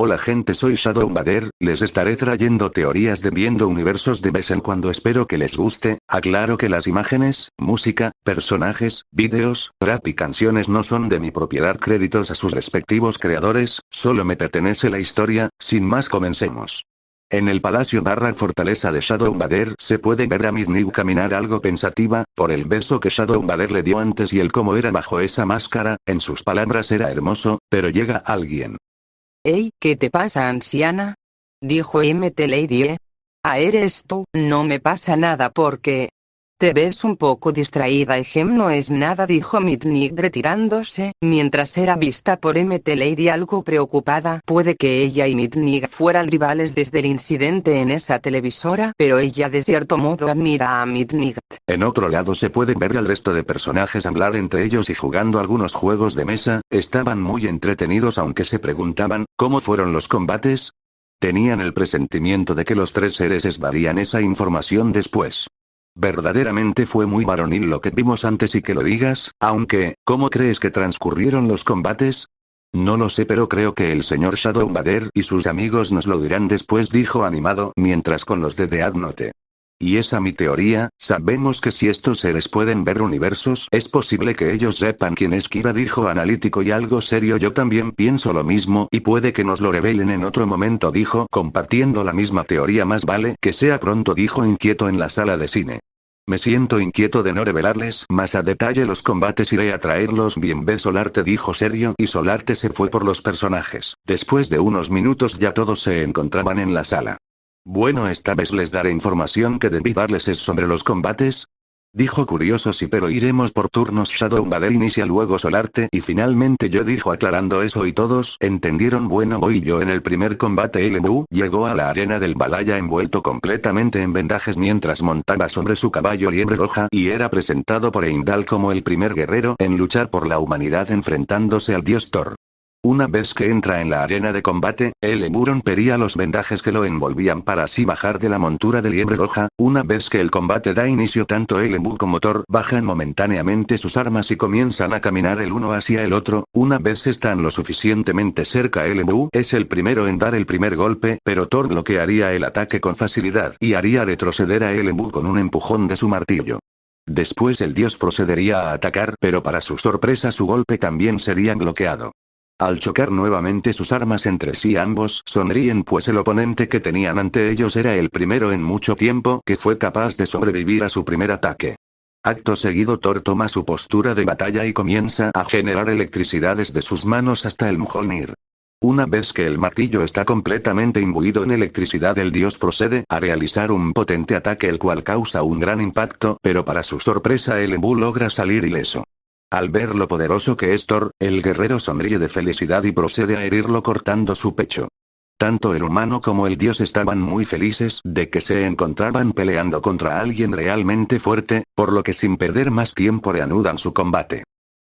Hola gente, soy Shadow Vader, les estaré trayendo teorías de viendo universos de vez en cuando, espero que les guste. Aclaro que las imágenes, música, personajes, vídeos, rap y canciones no son de mi propiedad, créditos a sus respectivos creadores, solo me pertenece la historia. Sin más, comencemos. En el palacio / fortaleza de Shadow Vader se puede ver a Midnight caminar algo pensativa, por el beso que Shadow Vader le dio antes y el cómo era bajo esa máscara. En sus palabras era hermoso, pero llega alguien. Ey, ¿qué te pasa, anciana? Dijo Mt. Lady. ¿Eres tú? No me pasa nada porque... Te ves un poco distraída. No es nada, dijo Midnight retirándose, mientras era vista por Mt. Lady algo preocupada. Puede que ella y Midnight fueran rivales desde el incidente en esa televisora, pero ella de cierto modo admira a Midnight. En otro lado se puede ver al resto de personajes hablar entre ellos y jugando algunos juegos de mesa. Estaban muy entretenidos, aunque se preguntaban, ¿cómo fueron los combates? Tenían el presentimiento de que los tres seres darían esa información después. Verdaderamente fue muy varonil lo que vimos antes y que lo digas, aunque, ¿cómo crees que transcurrieron los combates? No lo sé, pero creo que el señor Shadow Vader y sus amigos nos lo dirán después, dijo animado, mientras con los de Death Note. Y esa mi teoría. Sabemos que si estos seres pueden ver universos, es posible que ellos sepan quién es Kira, dijo analítico y algo serio. Yo también pienso lo mismo, y puede que nos lo revelen en otro momento, dijo compartiendo la misma teoría. Más vale que sea pronto, dijo inquieto en la sala de cine. Me siento inquieto de no revelarles más a detalle los combates, iré a traerlos bien. Ve Solarte, dijo serio, y Solarte se fue por los personajes. Después de unos minutos ya todos se encontraban en la sala. Bueno, esta vez les daré información que debí darles es sobre los combates. Dijo curioso. Sí, pero iremos por turnos. Shadow Vader inicia, luego Solarte y finalmente yo, dijo aclarando eso, y todos entendieron. Bueno, voy yo. En el primer combate LMU llegó a la arena del Balaya envuelto completamente en vendajes mientras montaba sobre su caballo Liebre Roja y era presentado por Heimdall como el primer guerrero en luchar por la humanidad enfrentándose al dios Thor. Una vez que entra en la arena de combate, LMU rompería los vendajes que lo envolvían para así bajar de la montura de Liebre Roja. Una vez que el combate da inicio, tanto LMU como Thor bajan momentáneamente sus armas y comienzan a caminar el uno hacia el otro. Una vez están lo suficientemente cerca, LMU es el primero en dar el primer golpe, pero Thor bloquearía el ataque con facilidad y haría retroceder a LMU con un empujón de su martillo. Después el dios procedería a atacar, pero para su sorpresa su golpe también sería bloqueado. Al chocar nuevamente sus armas entre sí, ambos sonríen, pues el oponente que tenían ante ellos era el primero en mucho tiempo que fue capaz de sobrevivir a su primer ataque. Acto seguido Thor toma su postura de batalla y comienza a generar electricidad desde sus manos hasta el Mjolnir. Una vez que el martillo está completamente imbuido en electricidad, el dios procede a realizar un potente ataque el cual causa un gran impacto, pero para su sorpresa LMU logra salir ileso. Al ver lo poderoso que es Thor, el guerrero sonríe de felicidad y procede a herirlo cortando su pecho. Tanto el humano como el dios estaban muy felices de que se encontraban peleando contra alguien realmente fuerte, por lo que sin perder más tiempo reanudan su combate.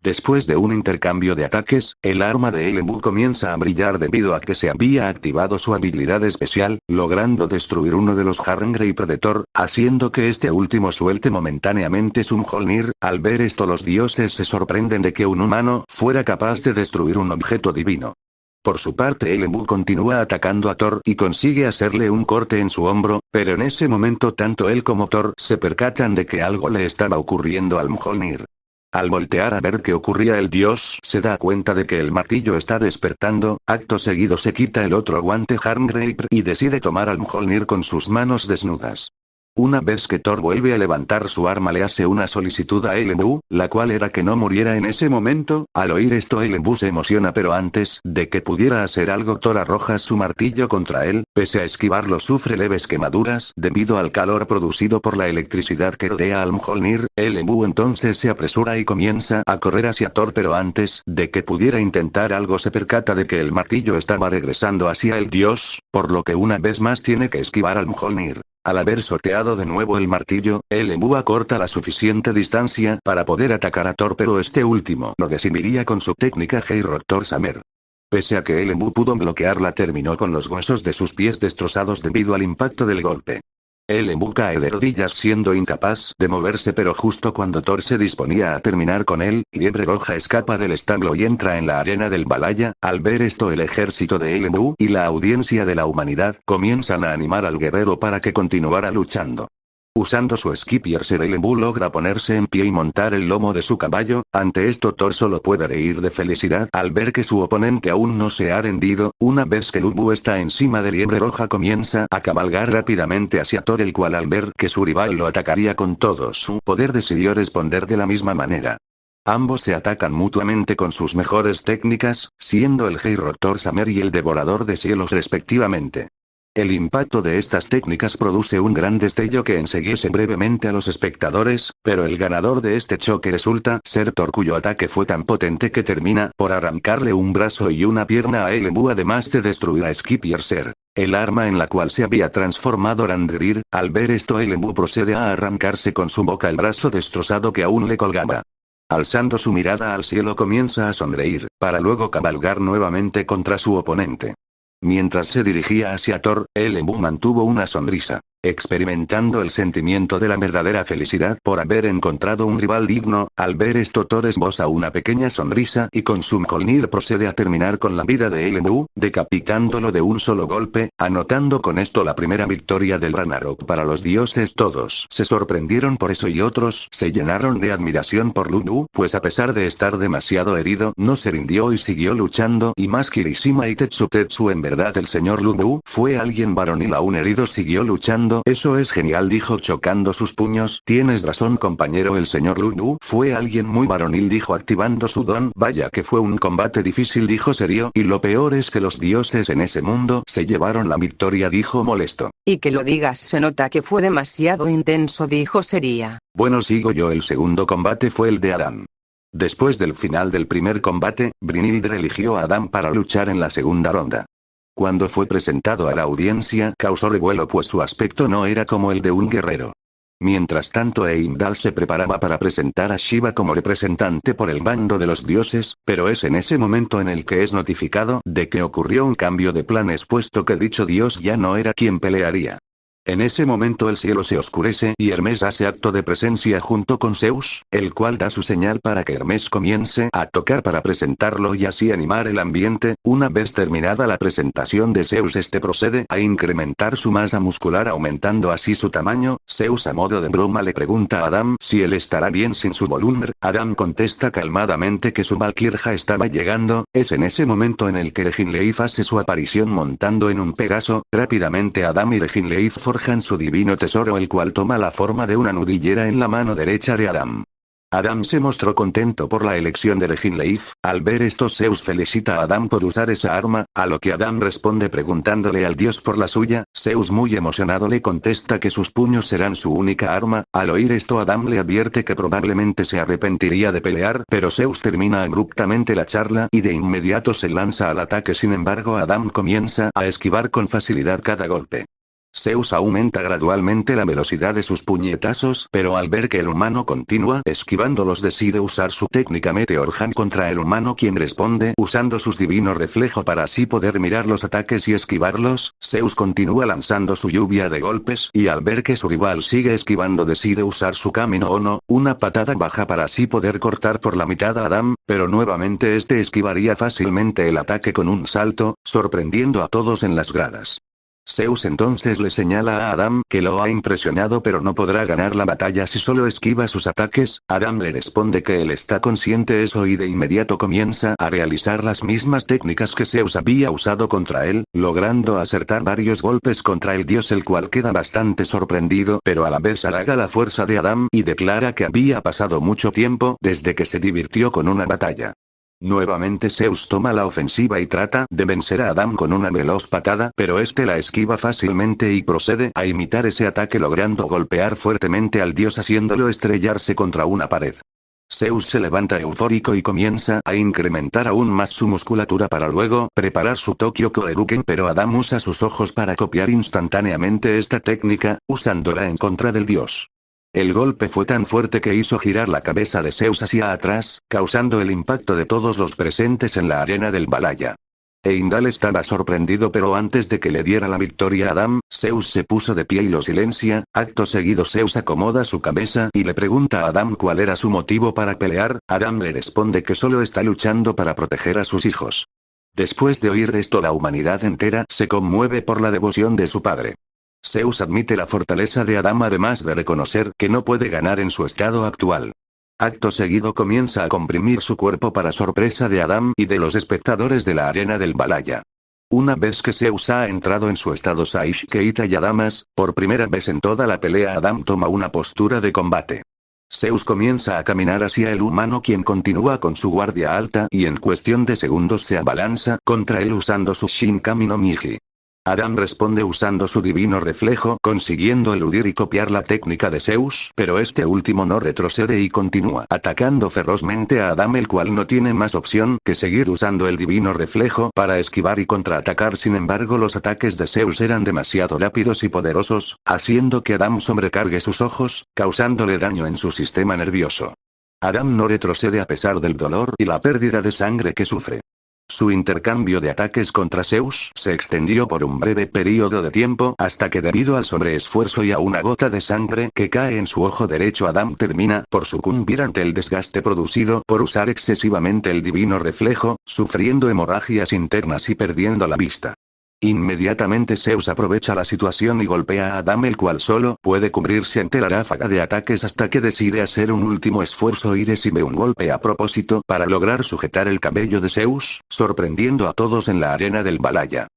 Después de un intercambio de ataques, el arma de LMU comienza a brillar debido a que se había activado su habilidad especial, logrando destruir uno de los Harrengrave de Thor, haciendo que este último suelte momentáneamente su Mjolnir. Al ver esto, los dioses se sorprenden de que un humano fuera capaz de destruir un objeto divino. Por su parte, LMU continúa atacando a Thor y consigue hacerle un corte en su hombro, pero en ese momento tanto él como Thor se percatan de que algo le estaba ocurriendo al Mjolnir. Al voltear a ver qué ocurría, el dios se da cuenta de que el martillo está despertando. Acto seguido se quita el otro guante Harrengrave y decide tomar al Mjolnir con sus manos desnudas. Una vez que Thor vuelve a levantar su arma, le hace una solicitud a LMU, la cual era que no muriera en ese momento. Al oír esto, LMU se emociona, pero antes de que pudiera hacer algo, Thor arroja su martillo contra él. Pese a esquivarlo, sufre leves quemaduras debido al calor producido por la electricidad que rodea al Mjolnir. LMU entonces se apresura y comienza a correr hacia Thor, pero antes de que pudiera intentar algo se percata de que el martillo estaba regresando hacia el dios, por lo que una vez más tiene que esquivar al Mjolnir. Al haber sorteado de nuevo el martillo, LMU acorta la suficiente distancia para poder atacar a Thor, pero este último lo recibiría con su técnica Heirot Thor Summer. Pese a que LMU pudo bloquearla, terminó con los huesos de sus pies destrozados debido al impacto del golpe. El Emu cae de rodillas siendo incapaz de moverse, pero justo cuando Thor se disponía a terminar con él, Liebre Roja escapa del establo y entra en la arena del Valhalla. Al ver esto, el ejército de El Emu y la audiencia de la humanidad comienzan a animar al guerrero para que continuara luchando. Usando su Skipiercer, el Emu logra ponerse en pie y montar el lomo de su caballo. Ante esto, Thor solo puede reír de felicidad al ver que su oponente aún no se ha rendido. Una vez que el Emu está encima de Liebre Roja, comienza a cabalgar rápidamente hacia Thor, el cual al ver que su rival lo atacaría con todo su poder decidió responder de la misma manera. Ambos se atacan mutuamente con sus mejores técnicas, siendo el Heirottor Samer y el Devorador de Cielos respectivamente. El impacto de estas técnicas produce un gran destello que enceguece brevemente a los espectadores, pero el ganador de este choque resulta ser Thor, cuyo ataque fue tan potente que termina por arrancarle un brazo y una pierna a El Emu, además de destruir a Skipiercer, el arma en la cual se había transformado Randrir. Al ver esto, El Emu procede a arrancarse con su boca el brazo destrozado que aún le colgaba. Alzando su mirada al cielo, comienza a sonreír, para luego cabalgar nuevamente contra su oponente. Mientras se dirigía hacia Thor, El Emu mantuvo una sonrisa, experimentando el sentimiento de la verdadera felicidad por haber encontrado un rival digno. Al ver esto, Thor esboza una pequeña sonrisa y con su Mjolnir procede a terminar con la vida de El Emu, decapitándolo de un solo golpe, anotando con esto la primera victoria del Ragnarok para los dioses. Todos se sorprendieron por eso y otros se llenaron de admiración por Lu, pues a pesar de estar demasiado herido, no se rindió y siguió luchando. Y más Kirishima y Tetsu, en verdad el señor Lu fue alguien varonil aún herido, siguió luchando. Eso es genial, dijo chocando sus puños. Tienes razón, compañero, el señor Lu fue alguien muy varonil, dijo activando su don. Vaya que fue un combate difícil, dijo serio, y lo peor es que los dioses en ese mundo se llevaron la victoria, dijo molesto. Y que lo digas, se nota que fue demasiado intenso, dijo seria. Bueno, sigo yo. El segundo combate fue el de Adam. Después del final del primer combate, Brynhildr eligió a Adam para luchar en la segunda ronda. Cuando fue presentado a la audiencia, causó revuelo pues su aspecto no era como el de un guerrero. Mientras tanto, Heimdall se preparaba para presentar a Shiva como representante por el bando de los dioses, pero es en ese momento en el que es notificado de que ocurrió un cambio de planes, puesto que dicho dios ya no era quien pelearía. En ese momento el cielo se oscurece y Hermes hace acto de presencia junto con Zeus, el cual da su señal para que Hermes comience a tocar para presentarlo y así animar el ambiente. Una vez terminada la presentación de Zeus, este procede a incrementar su masa muscular, aumentando así su tamaño. Zeus, a modo de broma, le pregunta a Adam si él estará bien sin su Volundr. Adam contesta calmadamente que su Valkyrja estaba llegando. Es en ese momento en el que Reginleif hace su aparición montando en un Pegaso. Rápidamente Adam y Reginleif forjan su divino tesoro, el cual toma la forma de una nudillera en la mano derecha de Adam. Adam se mostró contento por la elección de Reginleif. Al ver esto, Zeus felicita a Adam por usar esa arma, a lo que Adam responde preguntándole al dios por la suya. Zeus, muy emocionado, le contesta que sus puños serán su única arma. Al oír esto, Adam le advierte que probablemente se arrepentiría de pelear, pero Zeus termina abruptamente la charla y de inmediato se lanza al ataque. Sin embargo, Adam comienza a esquivar con facilidad cada golpe. Zeus aumenta gradualmente la velocidad de sus puñetazos, pero al ver que el humano continúa esquivándolos, decide usar su técnica Meteorhan contra el humano, quien responde usando sus divinos reflejo para así poder mirar los ataques y esquivarlos. Zeus continúa lanzando su lluvia de golpes y al ver que su rival sigue esquivando, decide usar su Camino Ono, una patada baja para así poder cortar por la mitad a Adam, pero nuevamente este esquivaría fácilmente el ataque con un salto, sorprendiendo a todos en las gradas. Zeus entonces le señala a Adam que lo ha impresionado, pero no podrá ganar la batalla si solo esquiva sus ataques. Adam le responde que él está consciente de eso y de inmediato comienza a realizar las mismas técnicas que Zeus había usado contra él, logrando acertar varios golpes contra el dios, el cual queda bastante sorprendido, pero a la vez halaga la fuerza de Adam y declara que había pasado mucho tiempo desde que se divirtió con una batalla. Nuevamente Zeus toma la ofensiva y trata de vencer a Adam con una veloz patada, pero este la esquiva fácilmente y procede a imitar ese ataque, logrando golpear fuertemente al dios haciéndolo estrellarse contra una pared. Zeus se levanta eufórico y comienza a incrementar aún más su musculatura para luego preparar su Tokyo Koeruken, pero Adam usa sus ojos para copiar instantáneamente esta técnica, usándola en contra del dios. El golpe fue tan fuerte que hizo girar la cabeza de Zeus hacia atrás, causando el impacto de todos los presentes en la arena del Valhalla. Heimdall estaba sorprendido, pero antes de que le diera la victoria a Adam, Zeus se puso de pie y lo silencia. Acto seguido Zeus acomoda su cabeza y le pregunta a Adam cuál era su motivo para pelear. Adam le responde que solo está luchando para proteger a sus hijos. Después de oír esto, la humanidad entera se conmueve por la devoción de su padre. Zeus admite la fortaleza de Adam, además de reconocer que no puede ganar en su estado actual. Acto seguido comienza a comprimir su cuerpo para sorpresa de Adam y de los espectadores de la arena del Valhalla. Una vez que Zeus ha entrado en su estado Saishkeita y Adamas, por primera vez en toda la pelea Adam toma una postura de combate. Zeus comienza a caminar hacia el humano, quien continúa con su guardia alta y en cuestión de segundos se abalanza contra él usando su Shinkami no Miji. Adam responde usando su divino reflejo, consiguiendo eludir y copiar la técnica de Zeus, pero este último no retrocede y continúa atacando ferozmente a Adam, el cual no tiene más opción que seguir usando el divino reflejo para esquivar y contraatacar. Sin embargo, los ataques de Zeus eran demasiado rápidos y poderosos, haciendo que Adam sobrecargue sus ojos, causándole daño en su sistema nervioso. Adam no retrocede a pesar del dolor y la pérdida de sangre que sufre. Su intercambio de ataques contra Zeus se extendió por un breve periodo de tiempo hasta que, debido al sobreesfuerzo y a una gota de sangre que cae en su ojo derecho, Adam termina por sucumbir ante el desgaste producido por usar excesivamente el divino reflejo, sufriendo hemorragias internas y perdiendo la vista. Inmediatamente Zeus aprovecha la situación y golpea a Adam, el cual solo puede cubrirse ante la ráfaga de ataques hasta que decide hacer un último esfuerzo y recibe un golpe a propósito para lograr sujetar el cabello de Zeus, sorprendiendo a todos en la arena del Valhalla.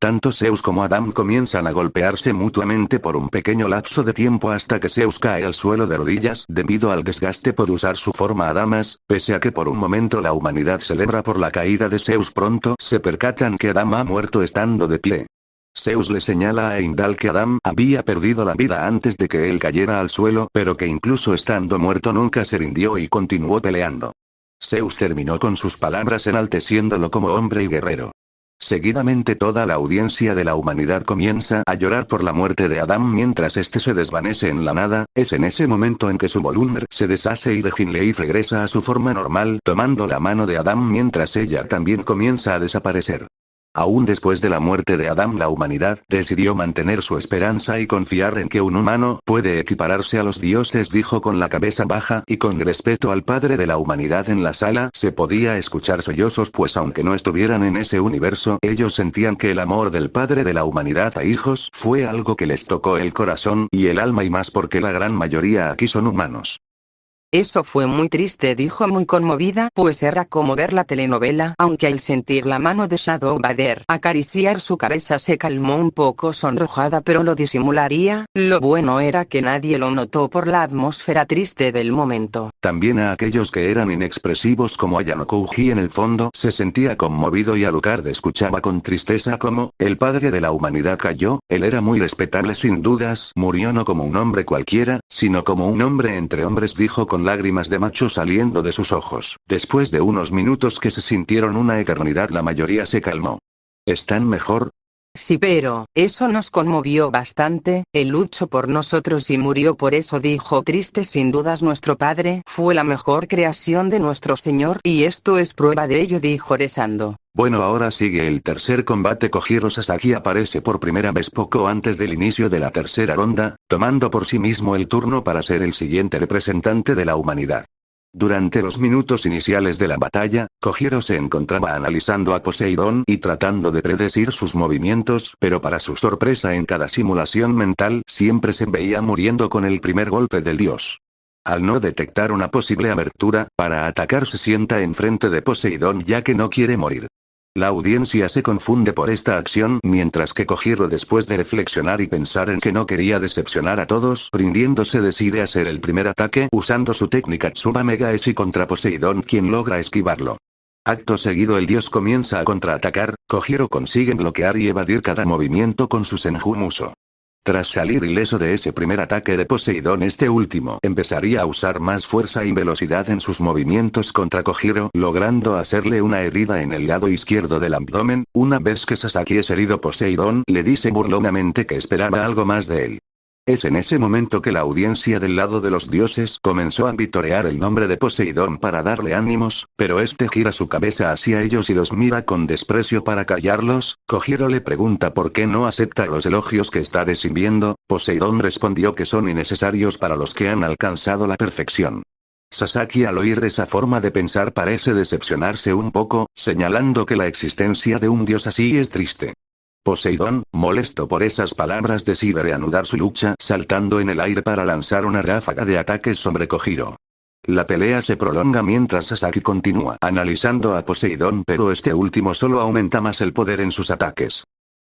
Tanto Zeus como Adam comienzan a golpearse mutuamente por un pequeño lapso de tiempo hasta que Zeus cae al suelo de rodillas debido al desgaste por usar su forma Adamas. Pese a que por un momento la humanidad celebra por la caída de Zeus, pronto se percatan que Adam ha muerto estando de pie. Zeus le señala a Heimdall que Adam había perdido la vida antes de que él cayera al suelo, pero que incluso estando muerto nunca se rindió y continuó peleando. Zeus terminó con sus palabras enalteciéndolo como hombre y guerrero. Seguidamente toda la audiencia de la humanidad comienza a llorar por la muerte de Adam mientras este se desvanece en la nada. Es en ese momento en que su volumen se deshace y Reginleif regresa a su forma normal, tomando la mano de Adam mientras ella también comienza a desaparecer. Aún después de la muerte de Adam, la humanidad decidió mantener su esperanza y confiar en que un humano puede equipararse a los dioses, dijo con la cabeza baja y con respeto al padre de la humanidad. En la sala se podía escuchar sollozos, pues aunque no estuvieran en ese universo, ellos sentían que el amor del padre de la humanidad a hijos fue algo que les tocó el corazón y el alma, y más porque la gran mayoría aquí son humanos. Eso fue muy triste, dijo muy conmovida, pues era como ver la telenovela, aunque al sentir la mano de Shadow Vader acariciar su cabeza se calmó un poco sonrojada, pero lo disimularía. Lo bueno era que nadie lo notó por la atmósfera triste del momento. También a aquellos que eran inexpresivos como Ayano Kouji en el fondo se sentía conmovido, y Alucard escuchaba con tristeza como el padre de la humanidad cayó. Él era muy respetable sin dudas, murió no como un hombre cualquiera, sino como un hombre entre hombres, dijo con lágrimas de macho saliendo de sus ojos. Después de unos minutos que se sintieron una eternidad, la mayoría se calmó. ¿Están mejor? Sí, pero eso nos conmovió bastante. Él luchó por nosotros y murió por eso, dijo triste. Sin dudas nuestro padre fue la mejor creación de nuestro Señor, y esto es prueba de ello, dijo rezando. Bueno, ahora sigue el tercer combate. Kojiro Sasaki aparece por primera vez poco antes del inicio de la tercera ronda, tomando por sí mismo el turno para ser el siguiente representante de la humanidad. Durante los minutos iniciales de la batalla, Kojiro se encontraba analizando a Poseidón y tratando de predecir sus movimientos, pero para su sorpresa en cada simulación mental siempre se veía muriendo con el primer golpe del dios. Al no detectar una posible abertura para atacar, se sienta enfrente de Poseidón ya que no quiere morir. La audiencia se confunde por esta acción, mientras que Kojiro, después de reflexionar y pensar en que no quería decepcionar a todos, rindiéndose, decide hacer el primer ataque usando su técnica Tsuba Mega Esi contra Poseidón, quien logra esquivarlo. Acto seguido el dios comienza a contraatacar. Kojiro consigue bloquear y evadir cada movimiento con su Senju Muso. Tras salir ileso de ese primer ataque de Poseidón, este último empezaría a usar más fuerza y velocidad en sus movimientos contra Kojiro, logrando hacerle una herida en el lado izquierdo del abdomen. Una vez que Sasaki es herido, Poseidón le dice burlonamente que esperaba algo más de él. Es en ese momento que la audiencia del lado de los dioses comenzó a vitorear el nombre de Poseidón para darle ánimos, pero este gira su cabeza hacia ellos y los mira con desprecio para callarlos. Kojiro le pregunta por qué no acepta los elogios que está recibiendo. Poseidón respondió que son innecesarios para los que han alcanzado la perfección. Sasaki al oír esa forma de pensar parece decepcionarse un poco, señalando que la existencia de un dios así es triste. Poseidón, molesto por esas palabras, decide reanudar su lucha saltando en el aire para lanzar una ráfaga de ataques sobre Kojiro. La pelea se prolonga mientras Sasaki continúa analizando a Poseidón, pero este último solo aumenta más el poder en sus ataques.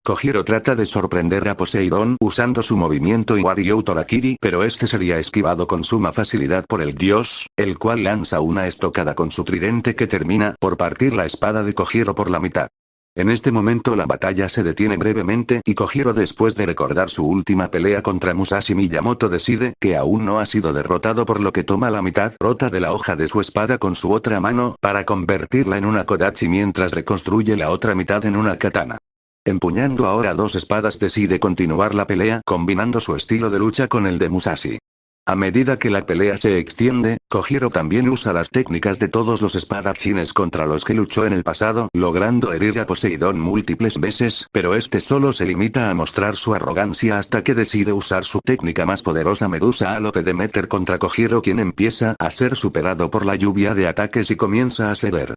Kojiro trata de sorprender a Poseidón usando su movimiento Iwari Torakiri, pero este sería esquivado con suma facilidad por el dios, el cual lanza una estocada con su tridente que termina por partir la espada de Kojiro por la mitad. En este momento la batalla se detiene brevemente y Kojiro, después de recordar su última pelea contra Musashi Miyamoto, decide que aún no ha sido derrotado, por lo que toma la mitad rota de la hoja de su espada con su otra mano para convertirla en una kodachi mientras reconstruye la otra mitad en una katana. Empuñando ahora dos espadas decide continuar la pelea combinando su estilo de lucha con el de Musashi. A medida que la pelea se extiende, Kojiro también usa las técnicas de todos los espadachines contra los que luchó en el pasado, logrando herir a Poseidón múltiples veces, pero este solo se limita a mostrar su arrogancia hasta que decide usar su técnica más poderosa, Medusa Alope Demeter, contra Kojiro, quien empieza a ser superado por la lluvia de ataques y comienza a ceder.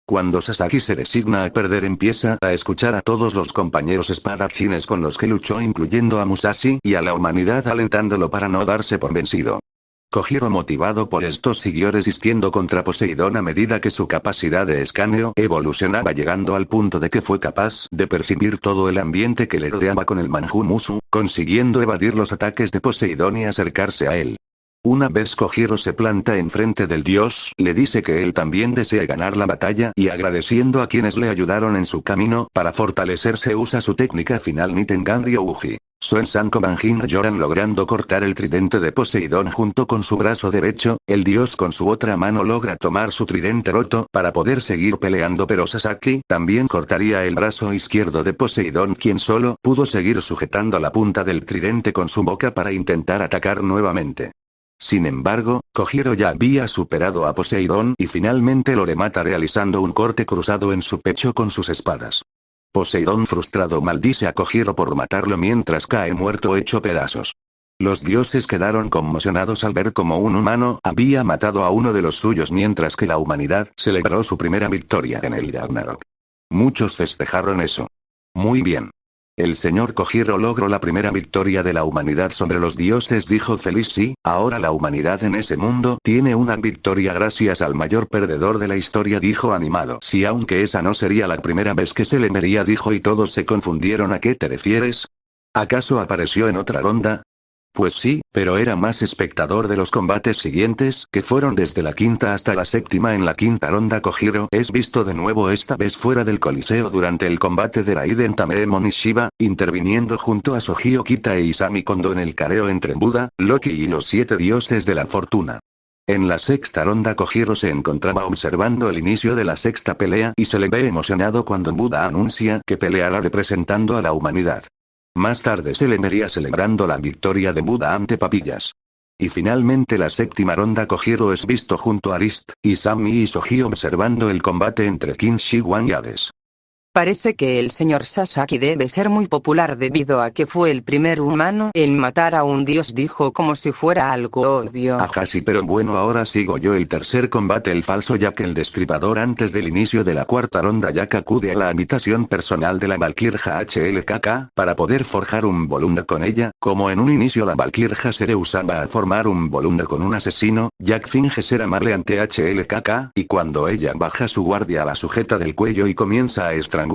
Cuando Sasaki se resigna a perder, empieza a escuchar a todos los compañeros espadachines con los que luchó, incluyendo a Musashi, y a la humanidad alentándolo para no darse por vencido. Kojiro, motivado por esto, siguió resistiendo contra Poseidón a medida que su capacidad de escaneo evolucionaba, llegando al punto de que fue capaz de percibir todo el ambiente que le rodeaba con el Manju Musu, consiguiendo evadir los ataques de Poseidón y acercarse a él. Una vez Kojiro se planta enfrente del dios, le dice que él también desea ganar la batalla y, agradeciendo a quienes le ayudaron en su camino para fortalecerse, usa su técnica final Nitengan Ryouji. Suen-san Banjin lloran logrando cortar el tridente de Poseidón junto con su brazo derecho. El dios con su otra mano logra tomar su tridente roto para poder seguir peleando, pero Sasaki también cortaría el brazo izquierdo de Poseidón, quien solo pudo seguir sujetando la punta del tridente con su boca para intentar atacar nuevamente. Sin embargo, Kojiro ya había superado a Poseidón y finalmente lo remata realizando un corte cruzado en su pecho con sus espadas. Poseidón, frustrado, maldice a Kojiro por matarlo mientras cae muerto hecho pedazos. Los dioses quedaron conmocionados al ver cómo un humano había matado a uno de los suyos, mientras que la humanidad celebró su primera victoria en el Ragnarok. Muchos festejaron eso. Muy bien. El señor Kojiro logró la primera victoria de la humanidad sobre los dioses, dijo feliz. Sí, ahora la humanidad en ese mundo tiene una victoria gracias al mayor perdedor de la historia, dijo animado. Sí, aunque esa no sería la primera vez que se le vería, dijo, y todos se confundieron. ¿A qué te refieres? ¿Acaso apareció en otra ronda? Pues sí, pero era más espectador de los combates siguientes, que fueron desde la quinta hasta la séptima. En la quinta ronda Kojiro es visto de nuevo, esta vez fuera del coliseo, durante el combate de Raiden Tamemon y Shiva, interviniendo junto a Soji Okita e Isami Kondo en el careo entre Buda, Loki y los 7 dioses de la fortuna. En la sexta ronda Kojiro se encontraba observando el inicio de la sexta pelea y se le ve emocionado cuando Buda anuncia que peleará representando a la humanidad. Más tarde se le vería celebrando la victoria de Buda ante Papillas. Y finalmente la séptima ronda Kojiro es visto junto a Arist, Isami y Soji observando el combate entre Qin Shi Huang y Hades. Parece que el señor Sasaki debe ser muy popular debido a que fue el primer humano en matar a un dios, dijo como si fuera algo obvio. Ajá, sí, pero bueno, ahora sigo yo. El tercer combate, el falso Jack el Destripador. Antes del inicio de la cuarta ronda, Jack acude a la habitación personal de la Valkirja HLKK para poder forjar un Volunda con ella. Como en un inicio la Valkirja se usaba a formar un Volunda con un asesino, Jack finge ser amable ante HLKK, y cuando ella baja su guardia la sujeta del cuello y comienza a estrangularla.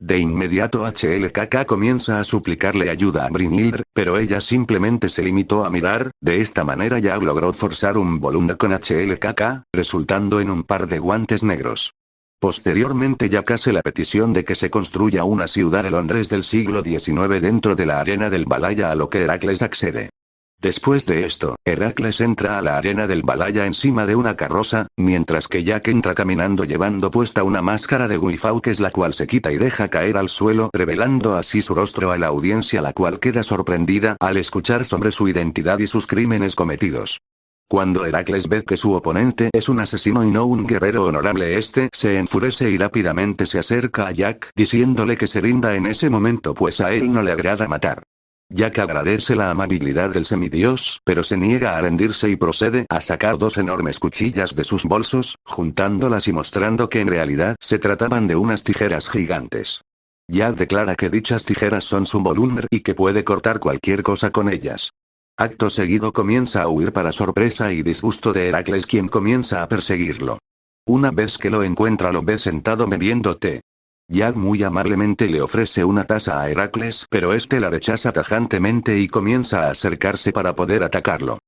De inmediato HLKK comienza a suplicarle ayuda a Brynhildr, pero ella simplemente se limitó a mirar. De esta manera Jack logró forzar un Volunda con HLKK, resultando en un par de guantes negros. Posteriormente Jack hace la petición de que se construya una ciudad de Londres del siglo XIX dentro de la arena del Valhalla, a lo que Heracles accede. Después de esto, Heracles entra a la arena del Balaya encima de una carroza, mientras que Jack entra caminando llevando puesta una máscara de Guifaukes la cual se quita y deja caer al suelo revelando así su rostro a la audiencia la cual queda sorprendida al escuchar sobre su identidad y sus crímenes cometidos. Cuando Heracles ve que su oponente es un asesino y no un guerrero honorable se enfurece y rápidamente se acerca a Jack diciéndole que se rinda en ese momento pues a él no le agrada matar. Jack agradece la amabilidad del semidios, pero se niega a rendirse y procede a sacar dos enormes cuchillas de sus bolsos, juntándolas y mostrando que en realidad se trataban de unas tijeras gigantes. Jack declara que dichas tijeras son su Volumner y que puede cortar cualquier cosa con ellas. Acto seguido comienza a huir para sorpresa y disgusto de Heracles quien comienza a perseguirlo. Una vez que lo encuentra lo ve sentado bebiendo té. Jack muy amablemente le ofrece una taza a Heracles pero este la rechaza tajantemente y comienza a acercarse para poder atacarlo.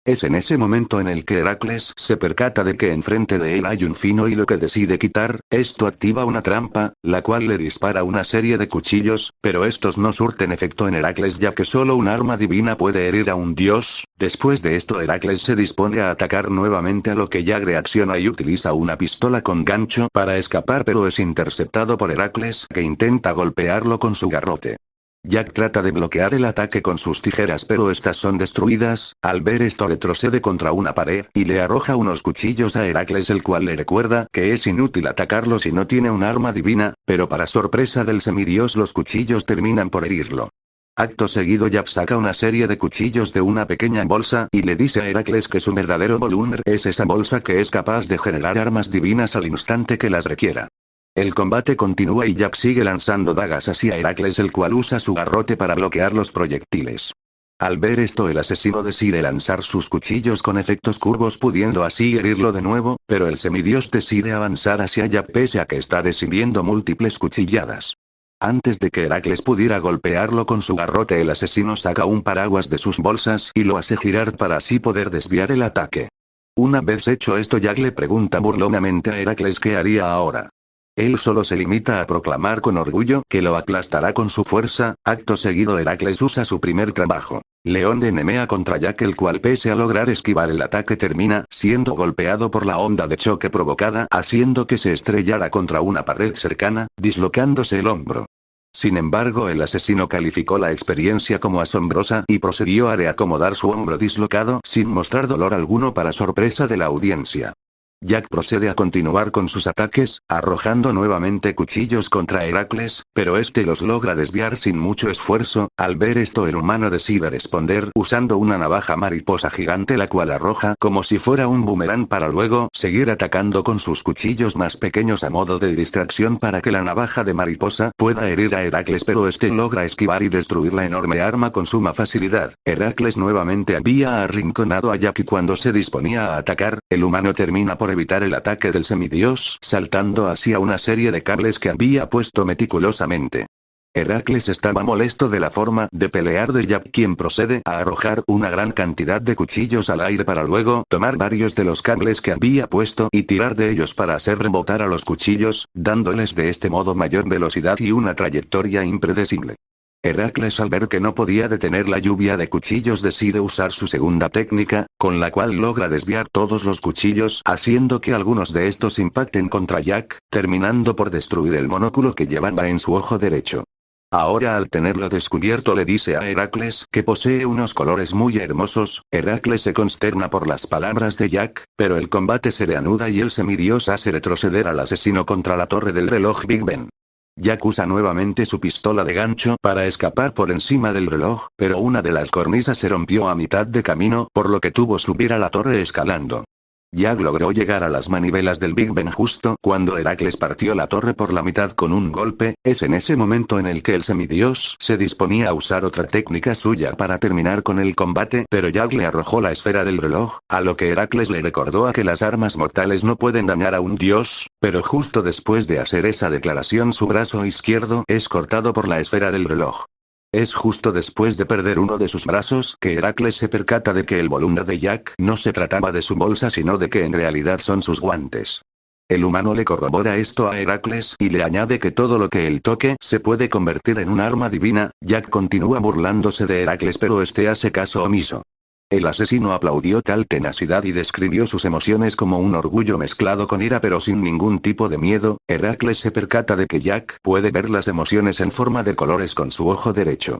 Es en ese momento en el que Heracles se percata de que enfrente de él hay un fino hilo que decide quitar, esto activa una trampa, la cual le dispara una serie de cuchillos, pero estos no surten efecto en Heracles ya que solo un arma divina puede herir a un dios. Después de esto Heracles se dispone a atacar nuevamente a lo que Jack reacciona y utiliza una pistola con gancho para escapar pero es interceptado por Heracles que intenta golpearlo con su garrote. Jack trata de bloquear el ataque con sus tijeras pero estas son destruidas, al ver esto retrocede contra una pared y le arroja unos cuchillos a Heracles el cual le recuerda que es inútil atacarlo si no tiene un arma divina, pero para sorpresa del semidios los cuchillos terminan por herirlo. Acto seguido Jack saca una serie de cuchillos de una pequeña bolsa y le dice a Heracles que su verdadero Volumner es esa bolsa que es capaz de generar armas divinas al instante que las requiera. El combate continúa y Jack sigue lanzando dagas hacia Heracles el cual usa su garrote para bloquear los proyectiles. Al ver esto el asesino decide lanzar sus cuchillos con efectos curvos pudiendo así herirlo de nuevo, pero el semidios decide avanzar hacia Jack pese a que está recibiendo múltiples cuchilladas. Antes de que Heracles pudiera golpearlo con su garrote el asesino saca un paraguas de sus bolsas y lo hace girar para así poder desviar el ataque. Una vez hecho esto Jack le pregunta burlonamente a Heracles qué haría ahora. Él solo se limita a proclamar con orgullo que lo aplastará con su fuerza. Acto seguido Heracles usa su primer trabajo, León de Nemea contra Jack el cual pese a lograr esquivar el ataque termina siendo golpeado por la onda de choque provocada haciendo que se estrellara contra una pared cercana, dislocándose el hombro. Sin embargo el asesino calificó la experiencia como asombrosa y procedió a reacomodar su hombro dislocado sin mostrar dolor alguno para sorpresa de la audiencia. Jack procede a continuar con sus ataques, arrojando nuevamente cuchillos contra Heracles, pero este los logra desviar sin mucho esfuerzo. Al ver esto el humano decide responder usando una navaja mariposa gigante la cual arroja como si fuera un boomerang para luego seguir atacando con sus cuchillos más pequeños a modo de distracción para que la navaja de mariposa pueda herir a Heracles pero este logra esquivar y destruir la enorme arma con suma facilidad. Heracles nuevamente había arrinconado a Jack y cuando se disponía a atacar, el humano termina por evitar el ataque del semidios saltando hacia una serie de cables que había puesto meticulosamente. Heracles estaba molesto de la forma de pelear de Jack quien procede a arrojar una gran cantidad de cuchillos al aire para luego tomar varios de los cables que había puesto y tirar de ellos para hacer rebotar a los cuchillos, dándoles de este modo mayor velocidad y una trayectoria impredecible. Heracles al ver que no podía detener la lluvia de cuchillos decide usar su segunda técnica, con la cual logra desviar todos los cuchillos haciendo que algunos de estos impacten contra Jack, terminando por destruir el monóculo que llevaba en su ojo derecho. Ahora al tenerlo descubierto le dice a Heracles que posee unos colores muy hermosos. Heracles se consterna por las palabras de Jack, pero el combate se reanuda y el semidios hace retroceder al asesino contra la torre del reloj Big Ben. Jack usa nuevamente su pistola de gancho para escapar por encima del reloj, pero una de las cornisas se rompió a mitad de camino, por lo que tuvo subir a la torre escalando. Jack logró llegar a las manivelas del Big Ben justo cuando Heracles partió la torre por la mitad con un golpe. Es en ese momento en el que el semidios se disponía a usar otra técnica suya para terminar con el combate, pero Jack le arrojó la esfera del reloj, a lo que Heracles le recordó a que las armas mortales no pueden dañar a un dios, pero justo después de hacer esa declaración su brazo izquierdo es cortado por la esfera del reloj. Es justo después de perder uno de sus brazos que Heracles se percata de que el Volumner de Jack no se trataba de su bolsa sino de que en realidad son sus guantes. El humano le corrobora esto a Heracles y le añade que todo lo que él toque se puede convertir en un arma divina. Jack continúa burlándose de Heracles pero este hace caso omiso. El asesino aplaudió tal tenacidad y describió sus emociones como un orgullo mezclado con ira pero sin ningún tipo de miedo. Heracles se percata de que Jack puede ver las emociones en forma de colores con su ojo derecho.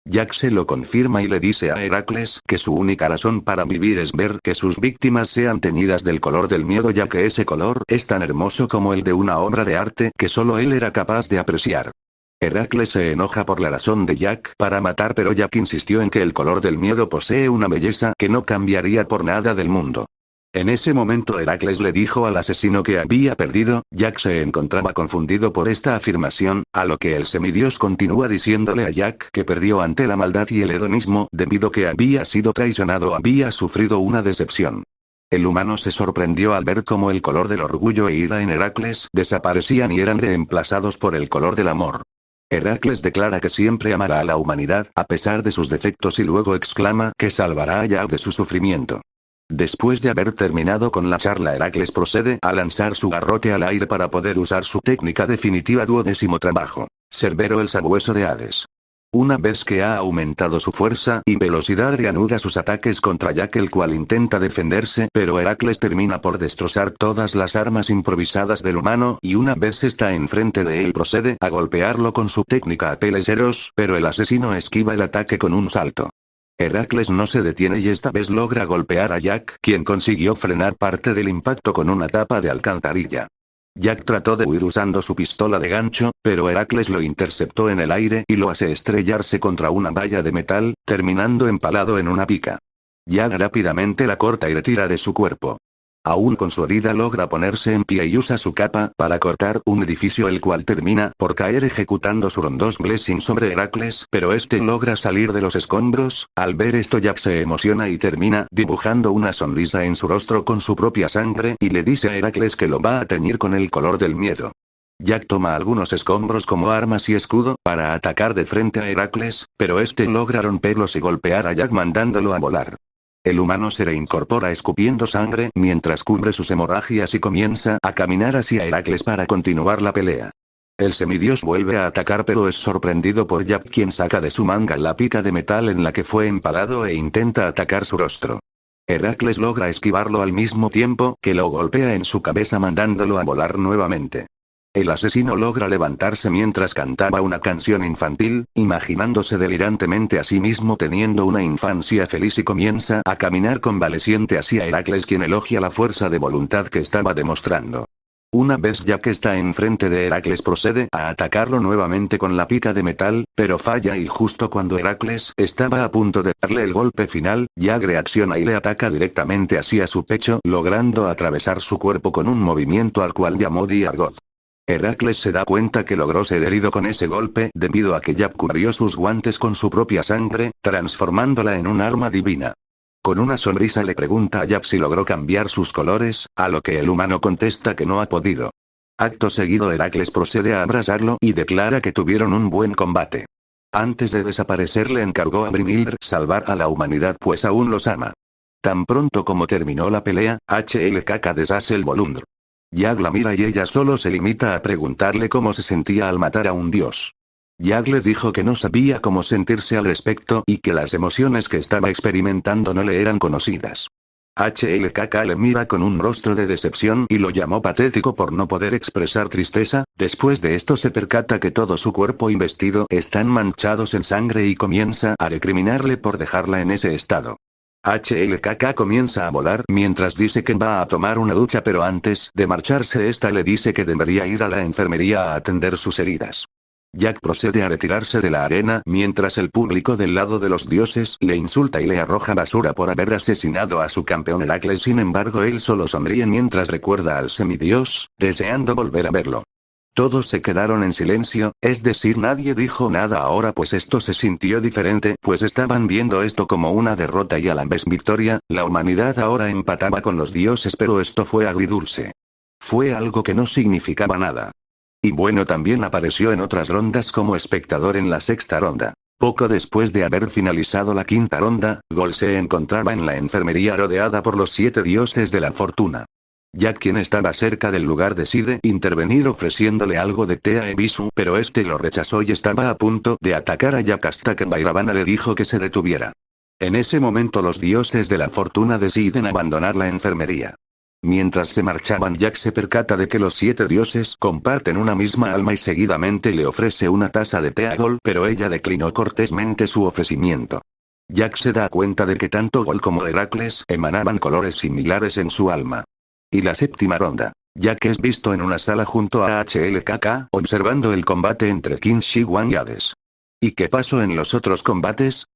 Jack se lo confirma y le dice a Heracles que su única razón para vivir es ver que sus víctimas sean teñidas del color del miedo, ya que ese color es tan hermoso como el de una obra de arte que solo él era capaz de apreciar. Heracles se enoja por la razón de Jack para matar, pero Jack insistió en que el color del miedo posee una belleza que no cambiaría por nada del mundo. En ese momento Heracles le dijo al asesino que había perdido. Jack se encontraba confundido por esta afirmación, a lo que el semidios continúa diciéndole a Jack que perdió ante la maldad y el hedonismo debido que había sido traicionado, había sufrido una decepción. El humano se sorprendió al ver cómo el color del orgullo e ira en Heracles desaparecían y eran reemplazados por el color del amor. Heracles declara que siempre amará a la humanidad a pesar de sus defectos y luego exclama que salvará a Jack de su sufrimiento. Después de haber terminado con la charla, Heracles procede a lanzar su garrote al aire para poder usar su técnica definitiva: duodécimo trabajo. Cerbero, el sabueso de Hades. Una vez que ha aumentado su fuerza y velocidad, reanuda sus ataques contra Jack, el cual intenta defenderse, pero Heracles termina por destrozar todas las armas improvisadas del humano y una vez está enfrente de él procede a golpearlo con su técnica Apeleseros, pero el asesino esquiva el ataque con un salto. Heracles no se detiene y esta vez logra golpear a Jack, quien consiguió frenar parte del impacto con una tapa de alcantarilla. Jack trató de huir usando su pistola de gancho, pero Heracles lo interceptó en el aire y lo hace estrellarse contra una valla de metal, terminando empalado en una pica. Jack rápidamente la corta y retira de su cuerpo. Aún con su herida logra ponerse en pie y usa su capa para cortar un edificio, el cual termina por caer ejecutando su rondos blessing sobre Heracles, pero este logra salir de los escombros. Al ver esto, Jack se emociona y termina dibujando una sonrisa en su rostro con su propia sangre y le dice a Heracles que lo va a teñir con el color del miedo. Jack toma algunos escombros como armas y escudo para atacar de frente a Heracles, pero este logra romperlos y golpear a Jack mandándolo a volar. El humano se reincorpora escupiendo sangre mientras cubre sus hemorragias y comienza a caminar hacia Heracles para continuar la pelea. El semidios vuelve a atacar pero es sorprendido por Jack, quien saca de su manga la pica de metal en la que fue empalado e intenta atacar su rostro. Heracles logra esquivarlo al mismo tiempo que lo golpea en su cabeza mandándolo a volar nuevamente. El asesino logra levantarse mientras cantaba una canción infantil, imaginándose delirantemente a sí mismo teniendo una infancia feliz, y comienza a caminar convaleciente hacia Heracles, quien elogia la fuerza de voluntad que estaba demostrando. Una vez Jack está enfrente de Heracles, procede a atacarlo nuevamente con la pica de metal, pero falla y justo cuando Heracles estaba a punto de darle el golpe final, Jack reacciona y le ataca directamente hacia su pecho, logrando atravesar su cuerpo con un movimiento al cual llamó Diargot. Heracles se da cuenta que logró ser herido con ese golpe debido a que Jack cubrió sus guantes con su propia sangre, transformándola en un arma divina. Con una sonrisa le pregunta a Jack si logró cambiar sus colores, a lo que el humano contesta que no ha podido. Acto seguido, Heracles procede a abrazarlo y declara que tuvieron un buen combate. Antes de desaparecer le encargó a Brynhildr salvar a la humanidad, pues aún los ama. Tan pronto como terminó la pelea, HLKK deshace el Volundr. Jack la mira y ella solo se limita a preguntarle cómo se sentía al matar a un dios. Jack le dijo que no sabía cómo sentirse al respecto y que las emociones que estaba experimentando no le eran conocidas. HLKK le mira con un rostro de decepción y lo llamó patético por no poder expresar tristeza. Después de esto se percata que todo su cuerpo y vestido están manchados en sangre y comienza a recriminarle por dejarla en ese estado. HLKK comienza a volar mientras dice que va a tomar una ducha, pero antes de marcharse esta le dice que debería ir a la enfermería a atender sus heridas. Jack procede a retirarse de la arena mientras el público del lado de los dioses le insulta y le arroja basura por haber asesinado a su campeón Heracles. Sin embargo, él solo sonríe mientras recuerda al semidios, deseando volver a verlo. Todos se quedaron en silencio, es decir, nadie dijo nada ahora, pues esto se sintió diferente, pues estaban viendo esto como una derrota y a la vez victoria. La humanidad ahora empataba con los dioses, pero esto fue agridulce. Fue algo que no significaba nada. Y bueno, también apareció en otras rondas como espectador en la sexta ronda. Poco después de haber finalizado la quinta ronda, Gol se encontraba en la enfermería rodeada por los 7 dioses de la fortuna. Jack, quien estaba cerca del lugar, decide intervenir ofreciéndole algo de té a Ebisu, pero este lo rechazó y estaba a punto de atacar a Jack hasta que Bairavana le dijo que se detuviera. En ese momento los dioses de la fortuna deciden abandonar la enfermería. Mientras se marchaban, Jack se percata de que los 7 dioses comparten una misma alma y seguidamente le ofrece una taza de té a Gol, pero ella declinó cortésmente su ofrecimiento. Jack se da cuenta de que tanto Gol como Heracles emanaban colores similares en su alma. Y la séptima ronda. Jack es visto en una sala junto a HLKK, observando el combate entre Qin Shi Huang y Hades. ¿Y qué pasó en los otros combates?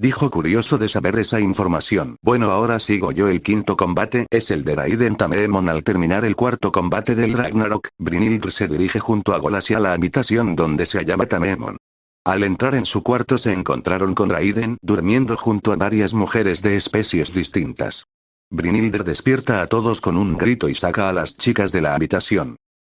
Dijo, curioso de saber esa información. Bueno, ahora sigo yo. El quinto combate es el de Raiden Tamemon. Al terminar el cuarto combate del Ragnarok, Brynhildr se dirige junto a Gol hacia la habitación donde se hallaba Tamemon. Al entrar en su cuarto se encontraron con Raiden, durmiendo junto a varias mujeres de especies distintas. Brynhildr despierta a todos con un grito y saca a las chicas de la habitación.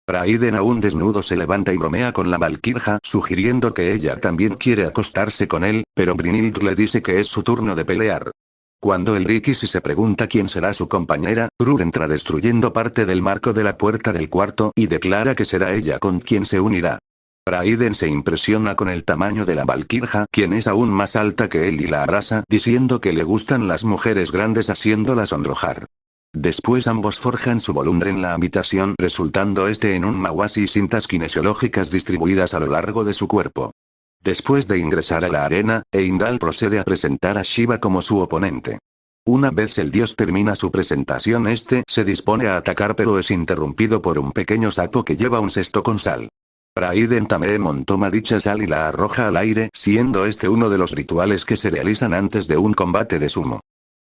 Raiden, aún desnudo, se levanta y bromea con la Valkyria, sugiriendo que ella también quiere acostarse con él, pero Brynhildr le dice que es su turno de pelear. Cuando el Rikishi se pregunta quién será su compañera, Brur entra destruyendo parte del marco de la puerta del cuarto y declara que será ella con quien se unirá. Raiden se impresiona con el tamaño de la Valkyria, quien es aún más alta que él, y la abraza, diciendo que le gustan las mujeres grandes, haciéndola sonrojar. Después ambos forjan su volumen en la habitación, resultando este en un mahuasi y cintas kinesiológicas distribuidas a lo largo de su cuerpo. Después de ingresar a la arena, Heimdall procede a presentar a Shiva como su oponente. Una vez el dios termina su presentación, este se dispone a atacar, pero es interrumpido por un pequeño sapo que lleva un cesto con sal. Raiden Tamemon toma dicha sal y la arroja al aire, siendo este uno de los rituales que se realizan antes de un combate de sumo.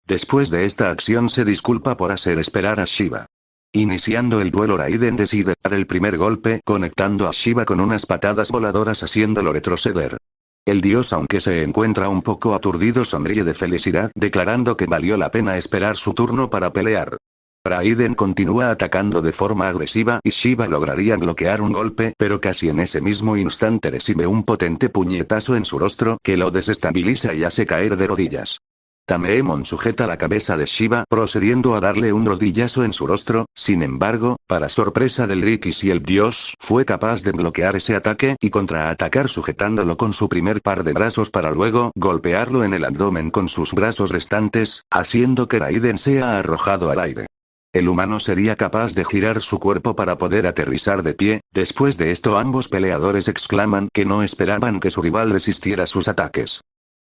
Después de esta acción se disculpa por hacer esperar a Shiva. Iniciando el duelo, Raiden decide dar el primer golpe, conectando a Shiva con unas patadas voladoras haciéndolo retroceder. El dios, aunque se encuentra un poco aturdido, sonríe de felicidad, declarando que valió la pena esperar su turno para pelear. Raiden continúa atacando de forma agresiva y Shiva lograría bloquear un golpe, pero casi en ese mismo instante recibe un potente puñetazo en su rostro que lo desestabiliza y hace caer de rodillas. Tamemon sujeta la cabeza de Shiva, procediendo a darle un rodillazo en su rostro. Sin embargo, para sorpresa del Rikishi, el dios fue capaz de bloquear ese ataque y contraatacar sujetándolo con su primer par de brazos para luego golpearlo en el abdomen con sus brazos restantes, haciendo que Raiden sea arrojado al aire. El humano sería capaz de girar su cuerpo para poder aterrizar de pie. Después de esto, ambos peleadores exclaman que no esperaban que su rival resistiera sus ataques.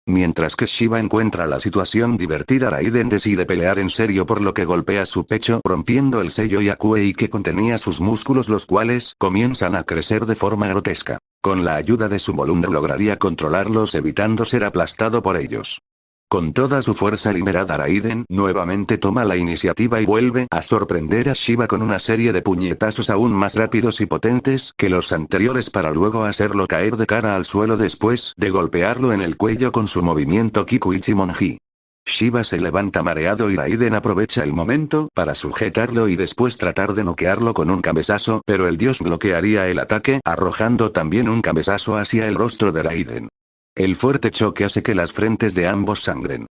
Mientras que Shiva encuentra la situación divertida, Raiden decide pelear en serio, por lo que golpea su pecho, rompiendo el sello Yakuei que contenía sus músculos, los cuales comienzan a crecer de forma grotesca. Con la ayuda de su volumen lograría controlarlos, evitando ser aplastado por ellos. Con toda su fuerza liberada, Raiden nuevamente toma la iniciativa y vuelve a sorprender a Shiva con una serie de puñetazos aún más rápidos y potentes que los anteriores, para luego hacerlo caer de cara al suelo después de golpearlo en el cuello con su movimiento Kikuichi-Monji. Shiva se levanta mareado y Raiden aprovecha el momento para sujetarlo y después tratar de noquearlo con un cabezazo, pero el dios bloquearía el ataque, arrojando también un cabezazo hacia el rostro de Raiden. El fuerte choque hace que las frentes de ambos sangren.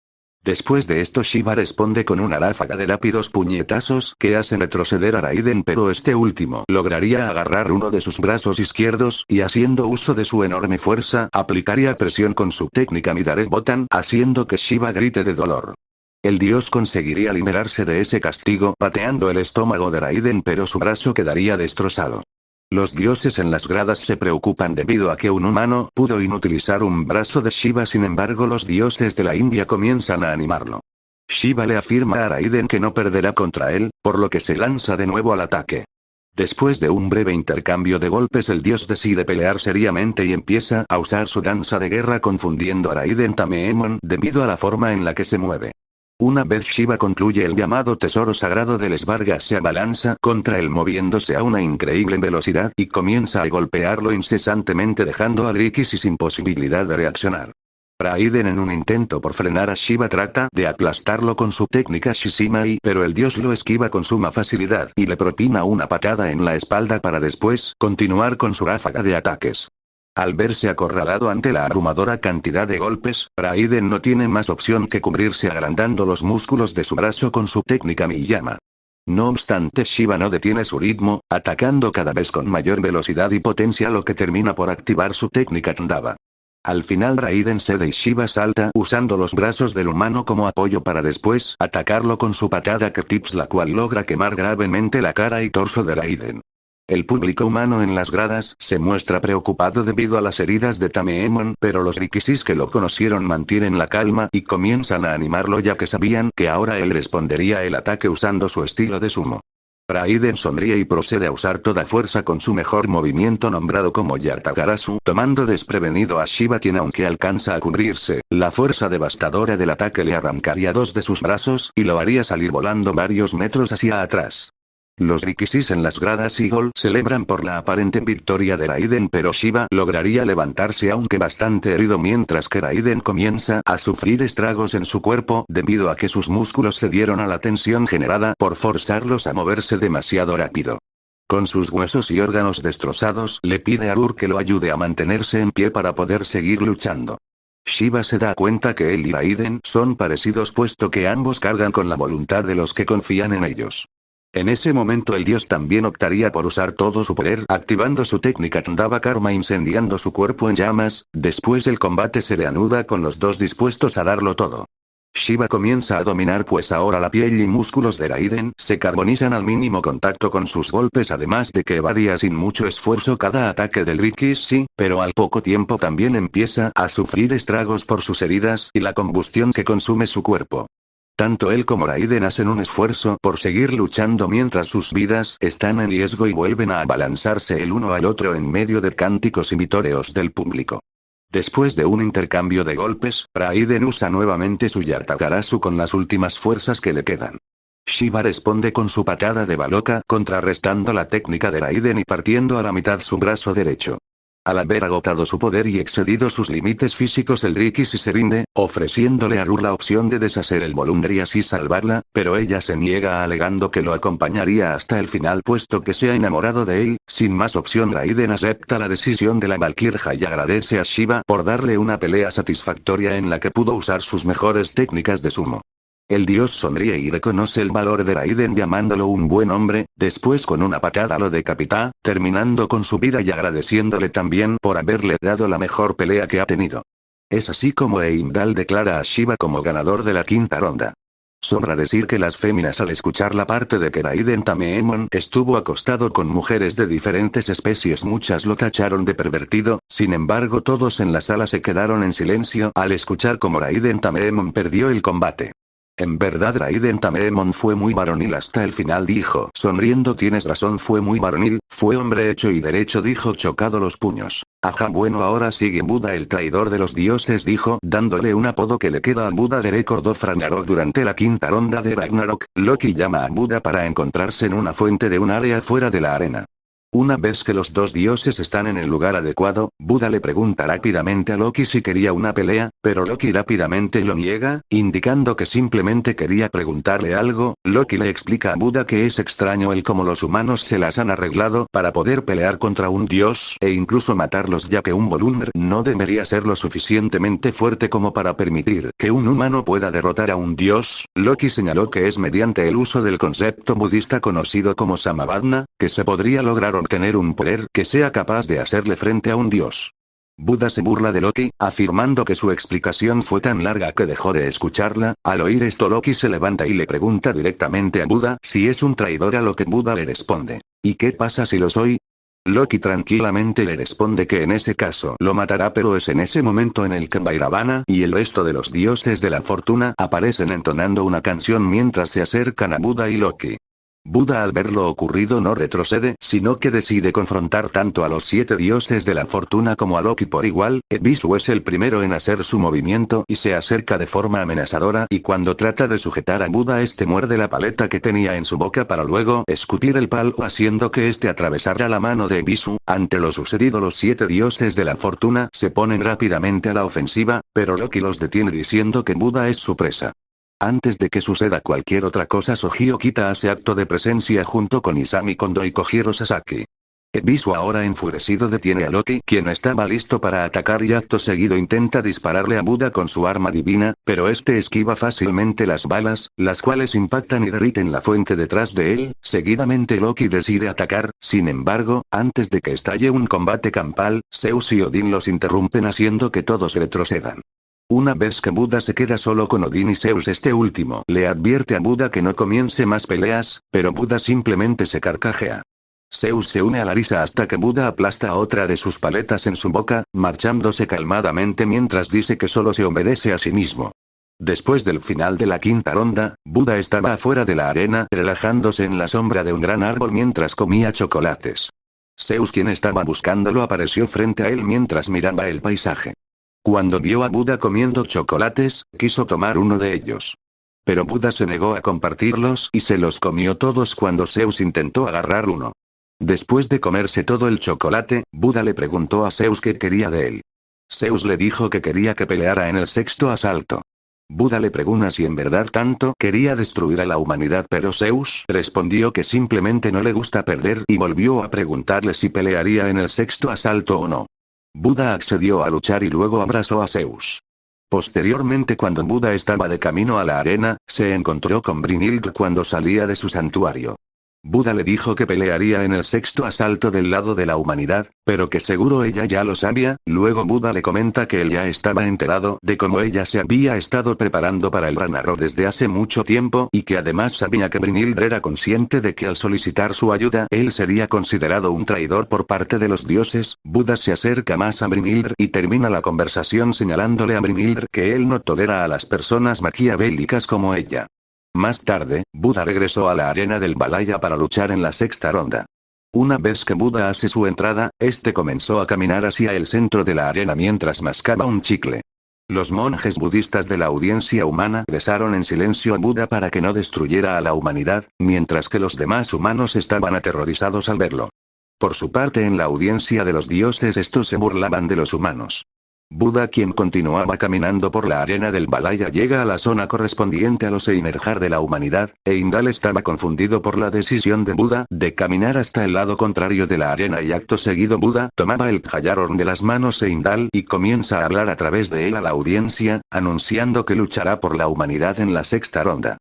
Después de esto, Shiva responde con una ráfaga de rápidos puñetazos que hacen retroceder a Raiden, pero este último lograría agarrar uno de sus brazos izquierdos y, haciendo uso de su enorme fuerza, aplicaría presión con su técnica Midare Botan, haciendo que Shiva grite de dolor. El dios conseguiría liberarse de ese castigo pateando el estómago de Raiden, pero su brazo quedaría destrozado. Los dioses en las gradas se preocupan debido a que un humano pudo inutilizar un brazo de Shiva. Sin embargo, los dioses de la India comienzan a animarlo. Shiva le afirma a Raiden que no perderá contra él, por lo que se lanza de nuevo al ataque. Después de un breve intercambio de golpes, el dios decide pelear seriamente y empieza a usar su danza de guerra, confundiendo a Raiden Tamemon debido a la forma en la que se mueve. Una vez Shiva concluye el llamado tesoro sagrado del Svarga, se abalanza contra él moviéndose a una increíble velocidad y comienza a golpearlo incesantemente, dejando a Rikishi sin posibilidad de reaccionar. Raiden, en un intento por frenar a Shiva, trata de aplastarlo con su técnica Shishimai, pero el dios lo esquiva con suma facilidad y le propina una patada en la espalda para después continuar con su ráfaga de ataques. Al verse acorralado ante la abrumadora cantidad de golpes, Raiden no tiene más opción que cubrirse agrandando los músculos de su brazo con su técnica Miyama. No obstante, Shiva no detiene su ritmo, atacando cada vez con mayor velocidad y potencia, lo que termina por activar su técnica Tandava. Al final Raiden cede y Shiva salta usando los brazos del humano como apoyo para después atacarlo con su patada K-Tips, la cual logra quemar gravemente la cara y torso de Raiden. El público humano en las gradas se muestra preocupado debido a las heridas de Tameemon, pero los Rikishis que lo conocieron mantienen la calma y comienzan a animarlo ya que sabían que ahora él respondería el ataque usando su estilo de sumo. Raiden sonríe y procede a usar toda fuerza con su mejor movimiento nombrado como Yatagarasu, tomando desprevenido a Shiva, quien aunque alcanza a cubrirse, la fuerza devastadora del ataque le arrancaría dos de sus brazos y lo haría salir volando varios metros hacia atrás. Los Rikishis en las gradas Eagle celebran por la aparente victoria de Raiden, pero Shiva lograría levantarse aunque bastante herido, mientras que Raiden comienza a sufrir estragos en su cuerpo debido a que sus músculos cedieron a la tensión generada por forzarlos a moverse demasiado rápido. Con sus huesos y órganos destrozados, le pide a Ur que lo ayude a mantenerse en pie para poder seguir luchando. Shiva se da cuenta que él y Raiden son parecidos puesto que ambos cargan con la voluntad de los que confían en ellos. En ese momento el dios también optaría por usar todo su poder, activando su técnica Tandava Karma, incendiando su cuerpo en llamas. Después el combate se reanuda con los dos dispuestos a darlo todo. Shiva comienza a dominar, pues ahora la piel y músculos de Raiden se carbonizan al mínimo contacto con sus golpes, además de que evadía sin mucho esfuerzo cada ataque del Rikishi, pero al poco tiempo también empieza a sufrir estragos por sus heridas y la combustión que consume su cuerpo. Tanto él como Raiden hacen un esfuerzo por seguir luchando mientras sus vidas están en riesgo y vuelven a abalanzarse el uno al otro en medio de cánticos y vitoreos del público. Después de un intercambio de golpes, Raiden usa nuevamente su Yatagarasu con las últimas fuerzas que le quedan. Shiva responde con su patada de Baloka, contrarrestando la técnica de Raiden y partiendo a la mitad su brazo derecho. Al haber agotado su poder y excedido sus límites físicos, el Rikishi se rinde, ofreciéndole a Ur la opción de deshacer el Bolundra y así salvarla, pero ella se niega alegando que lo acompañaría hasta el final puesto que se ha enamorado de él. Sin más opción, Raiden acepta la decisión de la Valkyria y agradece a Shiva por darle una pelea satisfactoria en la que pudo usar sus mejores técnicas de sumo. El dios sonríe y reconoce el valor de Raiden llamándolo un buen hombre, después con una patada lo decapita, terminando con su vida y agradeciéndole también por haberle dado la mejor pelea que ha tenido. Es así como Heimdall declara a Shiva como ganador de la quinta ronda. Sobra decir que las féminas, al escuchar la parte de que Raiden Tameemon estuvo acostado con mujeres de diferentes especies, muchas lo tacharon de pervertido. Sin embargo, todos en la sala se quedaron en silencio al escuchar cómo Raiden Tameemon perdió el combate. En verdad Raiden Tameemon fue muy varonil hasta el final, dijo sonriendo. Tienes razón, fue muy varonil, fue hombre hecho y derecho, dijo chocado los puños. Ajá, bueno, ahora sigue Buda, el traidor de los dioses, dijo dándole un apodo que le queda al Buda de Record of Ragnarok. Durante la quinta ronda de Ragnarok, Loki llama a Buda para encontrarse en una fuente de un área fuera de la arena. Una vez que los dos dioses están en el lugar adecuado, Buda le pregunta rápidamente a Loki si quería una pelea, pero Loki rápidamente lo niega, indicando que simplemente quería preguntarle algo. Loki le explica a Buda que es extraño el cómo los humanos se las han arreglado para poder pelear contra un dios e incluso matarlos, ya que un Bolundr no debería ser lo suficientemente fuerte como para permitir que un humano pueda derrotar a un dios. Loki señaló que es mediante el uso del concepto budista conocido como Samavadna, que se podría lograr obtener un poder que sea capaz de hacerle frente a un dios. Buda se burla de Loki, afirmando que su explicación fue tan larga que dejó de escucharla. Al oír esto, Loki se levanta y le pregunta directamente a Buda si es un traidor, a lo que Buda le responde: ¿y qué pasa si lo soy? Loki tranquilamente le responde que en ese caso lo matará, pero es en ese momento en el que Bairavana y el resto de los dioses de la fortuna aparecen entonando una canción mientras se acercan a Buda y Loki. Buda, al ver lo ocurrido, no retrocede, sino que decide confrontar tanto a los 7 dioses de la fortuna como a Loki por igual. Ebisu es el primero en hacer su movimiento y se acerca de forma amenazadora, y cuando trata de sujetar a Buda, este muerde la paleta que tenía en su boca para luego escupir el palo, haciendo que este atravesara la mano de Ebisu. Ante lo sucedido, los 7 dioses de la fortuna se ponen rápidamente a la ofensiva, pero Loki los detiene diciendo que Buda es su presa. Antes de que suceda cualquier otra cosa, Sogio Kita hace acto de presencia junto con Isami Kondo y Kojiro Sasaki. Ebisu ahora enfurecido detiene a Loki, quien estaba listo para atacar y acto seguido intenta dispararle a Buda con su arma divina, pero este esquiva fácilmente las balas, las cuales impactan y derriten la fuente detrás de él. Seguidamente Loki decide atacar, sin embargo, antes de que estalle un combate campal, Zeus y Odín los interrumpen haciendo que todos retrocedan. Una vez que Buda se queda solo con Odín y Zeus, este último le advierte a Buda que no comience más peleas, pero Buda simplemente se carcajea. Zeus se une a la risa hasta que Buda aplasta a otra de sus paletas en su boca, marchándose calmadamente mientras dice que solo se obedece a sí mismo. Después del final de la quinta ronda, Buda estaba afuera de la arena relajándose en la sombra de un gran árbol mientras comía chocolates. Zeus, quien estaba buscándolo, apareció frente a él mientras miraba el paisaje. Cuando vio a Buda comiendo chocolates, quiso tomar uno de ellos. Pero Buda se negó a compartirlos y se los comió todos cuando Zeus intentó agarrar uno. Después de comerse todo el chocolate, Buda le preguntó a Zeus qué quería de él. Zeus le dijo que quería que peleara en el sexto asalto. Buda le pregunta si en verdad tanto quería destruir a la humanidad, pero Zeus respondió que simplemente no le gusta perder y volvió a preguntarle si pelearía en el sexto asalto o no. Buda accedió a luchar y luego abrazó a Zeus. Posteriormente, cuando Buda estaba de camino a la arena, se encontró con Brynhilde cuando salía de su santuario. Buda le dijo que pelearía en el sexto asalto del lado de la humanidad, pero que seguro ella ya lo sabía. Luego Buda le comenta que él ya estaba enterado de cómo ella se había estado preparando para el Ragnarok desde hace mucho tiempo y que además sabía que Brynhilde era consciente de que al solicitar su ayuda él sería considerado un traidor por parte de los dioses. Buda se acerca más a Brynhilde y termina la conversación señalándole a Brynhilde que él no tolera a las personas maquiavélicas como ella. Más tarde, Buda regresó a la arena del Valhalla para luchar en la sexta ronda. Una vez que Buda hace su entrada, este comenzó a caminar hacia el centro de la arena mientras mascaba un chicle. Los monjes budistas de la audiencia humana besaron en silencio a Buda para que no destruyera a la humanidad, mientras que los demás humanos estaban aterrorizados al verlo. Por su parte, en la audiencia de los dioses, estos se burlaban de los humanos. Buda, quien continuaba caminando por la arena del Valhalla, llega a la zona correspondiente a los Einherjar de la humanidad. Heimdall estaba confundido por la decisión de Buda de caminar hasta el lado contrario de la arena y acto seguido Buda tomaba el Khayaron de las manos Heimdall y comienza a hablar a través de él a la audiencia, anunciando que luchará por la humanidad en la sexta ronda.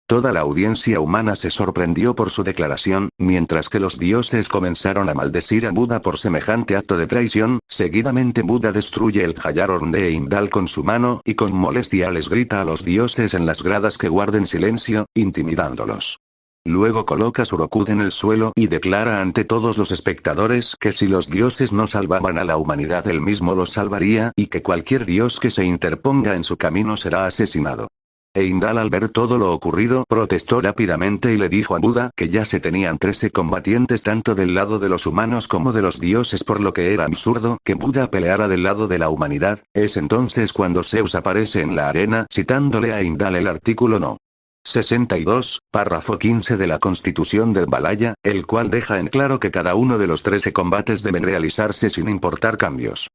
Toda la audiencia humana se sorprendió por su declaración, mientras que los dioses comenzaron a maldecir a Buda por semejante acto de traición. Seguidamente Buda destruye el Khayaron de Heimdall con su mano y con molestia les grita a los dioses en las gradas que guarden silencio, intimidándolos. Luego coloca su Rokud en el suelo y declara ante todos los espectadores que si los dioses no salvaban a la humanidad él mismo los salvaría y que cualquier dios que se interponga en su camino será asesinado. Heimdall, al ver todo lo ocurrido, protestó rápidamente y le dijo a Buda que ya se tenían 13 combatientes tanto del lado de los humanos como de los dioses, por lo que era absurdo que Buda peleara del lado de la humanidad. Es entonces cuando Zeus aparece en la arena citándole a Heimdall el artículo No. 62, párrafo 15 de la Constitución del Valhalla, el cual deja en claro que cada uno de los 13 combates deben realizarse sin importar cambios.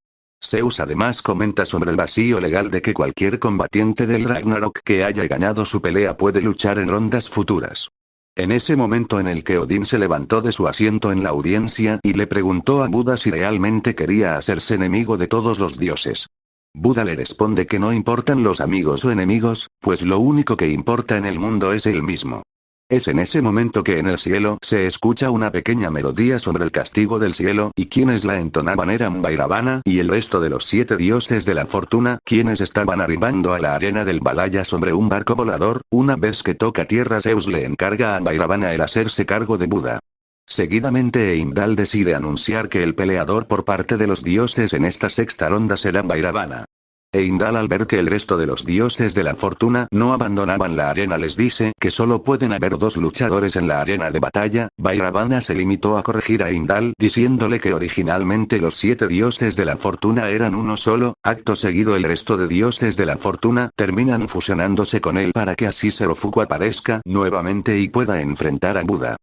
Zeus además comenta sobre el vacío legal de que cualquier combatiente del Ragnarok que haya ganado su pelea puede luchar en rondas futuras. En ese momento en el que Odín se levantó de su asiento en la audiencia y le preguntó a Buda si realmente quería hacerse enemigo de todos los dioses. Buda le responde que no importan los amigos o enemigos, pues lo único que importa en el mundo es él mismo. Es en ese momento que en el cielo se escucha una pequeña melodía sobre el castigo del cielo, y quienes la entonaban eran Bairavana y el resto de los 7 dioses de la fortuna, quienes estaban arribando a la arena del Valhalla sobre un barco volador. Una vez que toca tierra, Zeus le encarga a Bairavana el hacerse cargo de Buda. Seguidamente Heimdall decide anunciar que el peleador por parte de los dioses en esta sexta ronda será Bairavana. Heimdall, al ver que el resto de los dioses de la fortuna no abandonaban la arena, les dice que solo pueden haber 2 luchadores en la arena de batalla. Bairavana se limitó a corregir a Heimdall diciéndole que originalmente los 7 dioses de la fortuna eran uno solo. Acto seguido el resto de dioses de la fortuna terminan fusionándose con él para que así Serofuku aparezca nuevamente y pueda enfrentar a Buda.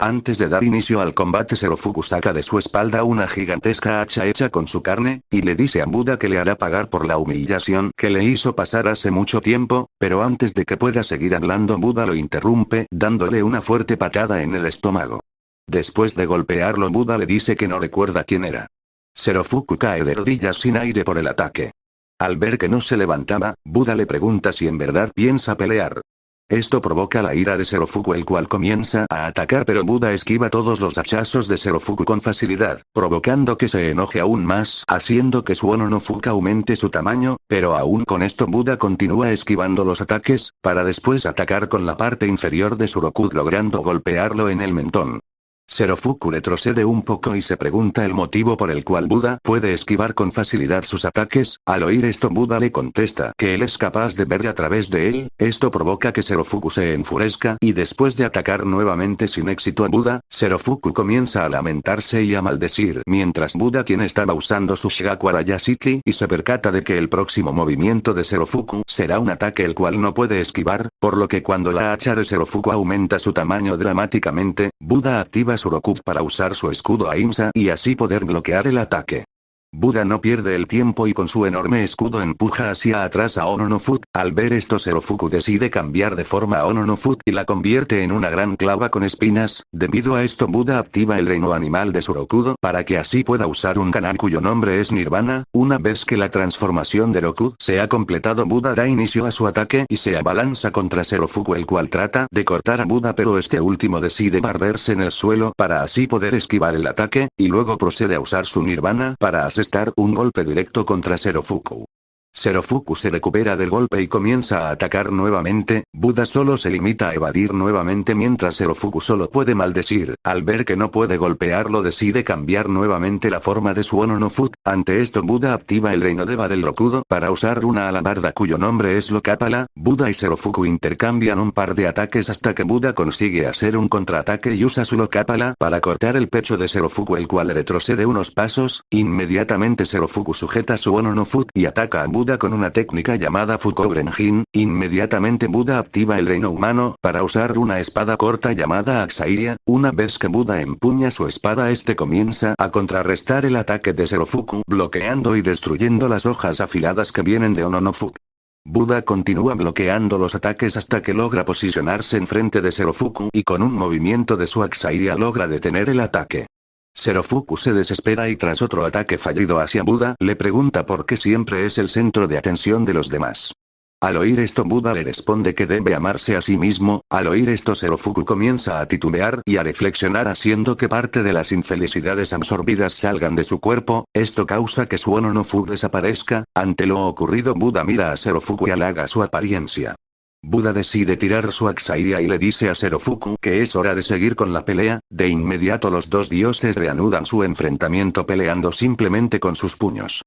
Antes de dar inicio al combate, Serofuku saca de su espalda una gigantesca hacha hecha con su carne, y le dice a Buda que le hará pagar por la humillación que le hizo pasar hace mucho tiempo, pero antes de que pueda seguir hablando Buda lo interrumpe, dándole una fuerte patada en el estómago. Después de golpearlo, Buda le dice que no recuerda quién era. Serofuku cae de rodillas sin aire por el ataque. Al ver que no se levantaba, Buda le pregunta si en verdad piensa pelear. Esto provoca la ira de Serofuku, el cual comienza a atacar, pero Buda esquiva todos los hachazos de Serofuku con facilidad, provocando que se enoje aún más, haciendo que su Ono no Fuka aumente su tamaño, pero aún con esto Buda continúa esquivando los ataques, para después atacar con la parte inferior de su Roku, logrando golpearlo en el mentón. Serofuku retrocede un poco y se pregunta el motivo por el cual Buda puede esquivar con facilidad sus ataques. Al oír esto, Buda le contesta que él es capaz de ver a través de él. Esto provoca que Serofuku se enfurezca y después de atacar nuevamente sin éxito a Buda, Serofuku comienza a lamentarse y a maldecir, mientras Buda, quien estaba usando su Shigakwara Yashiki, y se percata de que el próximo movimiento de Serofuku será un ataque el cual no puede esquivar, por lo que cuando la hacha de Serofuku aumenta su tamaño dramáticamente, Buda activa su Roku para usar su escudo Ahimsa y así poder bloquear el ataque. Buda no pierde el tiempo y con su enorme escudo empuja hacia atrás a Ono no Fuka. Al ver esto, Serofuku decide cambiar de forma a Ono no Fuka y la convierte en una gran clava con espinas. Debido a esto, Buda activa el reino animal de su Roku para que así pueda usar un kanal cuyo nombre es Nirvana. Una vez que la transformación de Roku se ha completado, Buda da inicio a su ataque y se abalanza contra Serofuku, el cual trata de cortar a Buda, pero este último decide barrerse en el suelo para así poder esquivar el ataque, y luego procede a usar su Nirvana para asestar un golpe directo contra Serofuku. Serofuku se recupera del golpe y comienza a atacar nuevamente. Buda solo se limita a evadir nuevamente mientras Serofuku solo puede maldecir. Al ver que no puede golpearlo, decide cambiar nuevamente la forma de su Ono no Fuka. Ante esto, Buda activa el reino Deva del Rokudo para usar una alabarda cuyo nombre es Lokapala. Buda y Serofuku intercambian un par de ataques hasta que Buda consigue hacer un contraataque y usa su Lokapala para cortar el pecho de Serofuku, el cual retrocede unos pasos. Inmediatamente Serofuku sujeta su Ono no Fuka y ataca a Buda con una técnica llamada Fukourenjin. Inmediatamente Buda activa el reino humano para usar una espada corta llamada Axairia. Una vez que Buda empuña su espada, este comienza a contrarrestar el ataque de Serofuku, bloqueando y destruyendo las hojas afiladas que vienen de Ono no Fuka. Buda continúa bloqueando los ataques hasta que logra posicionarse enfrente de Serofuku y con un movimiento de su Axairia logra detener el ataque. Serofuku se desespera y tras otro ataque fallido hacia Buda, le pregunta por qué siempre es el centro de atención de los demás. Al oír esto, Buda le responde que debe amarse a sí mismo. Al oír esto, Serofuku comienza a titubear y a reflexionar, haciendo que parte de las infelicidades absorbidas salgan de su cuerpo. Esto causa que su Ono no Fuka desaparezca. Ante lo ocurrido, Buda mira a Serofuku y halaga su apariencia. Buda decide tirar su Axairia y le dice a Serofuku que es hora de seguir con la pelea. De inmediato los dos dioses reanudan su enfrentamiento peleando simplemente con sus puños.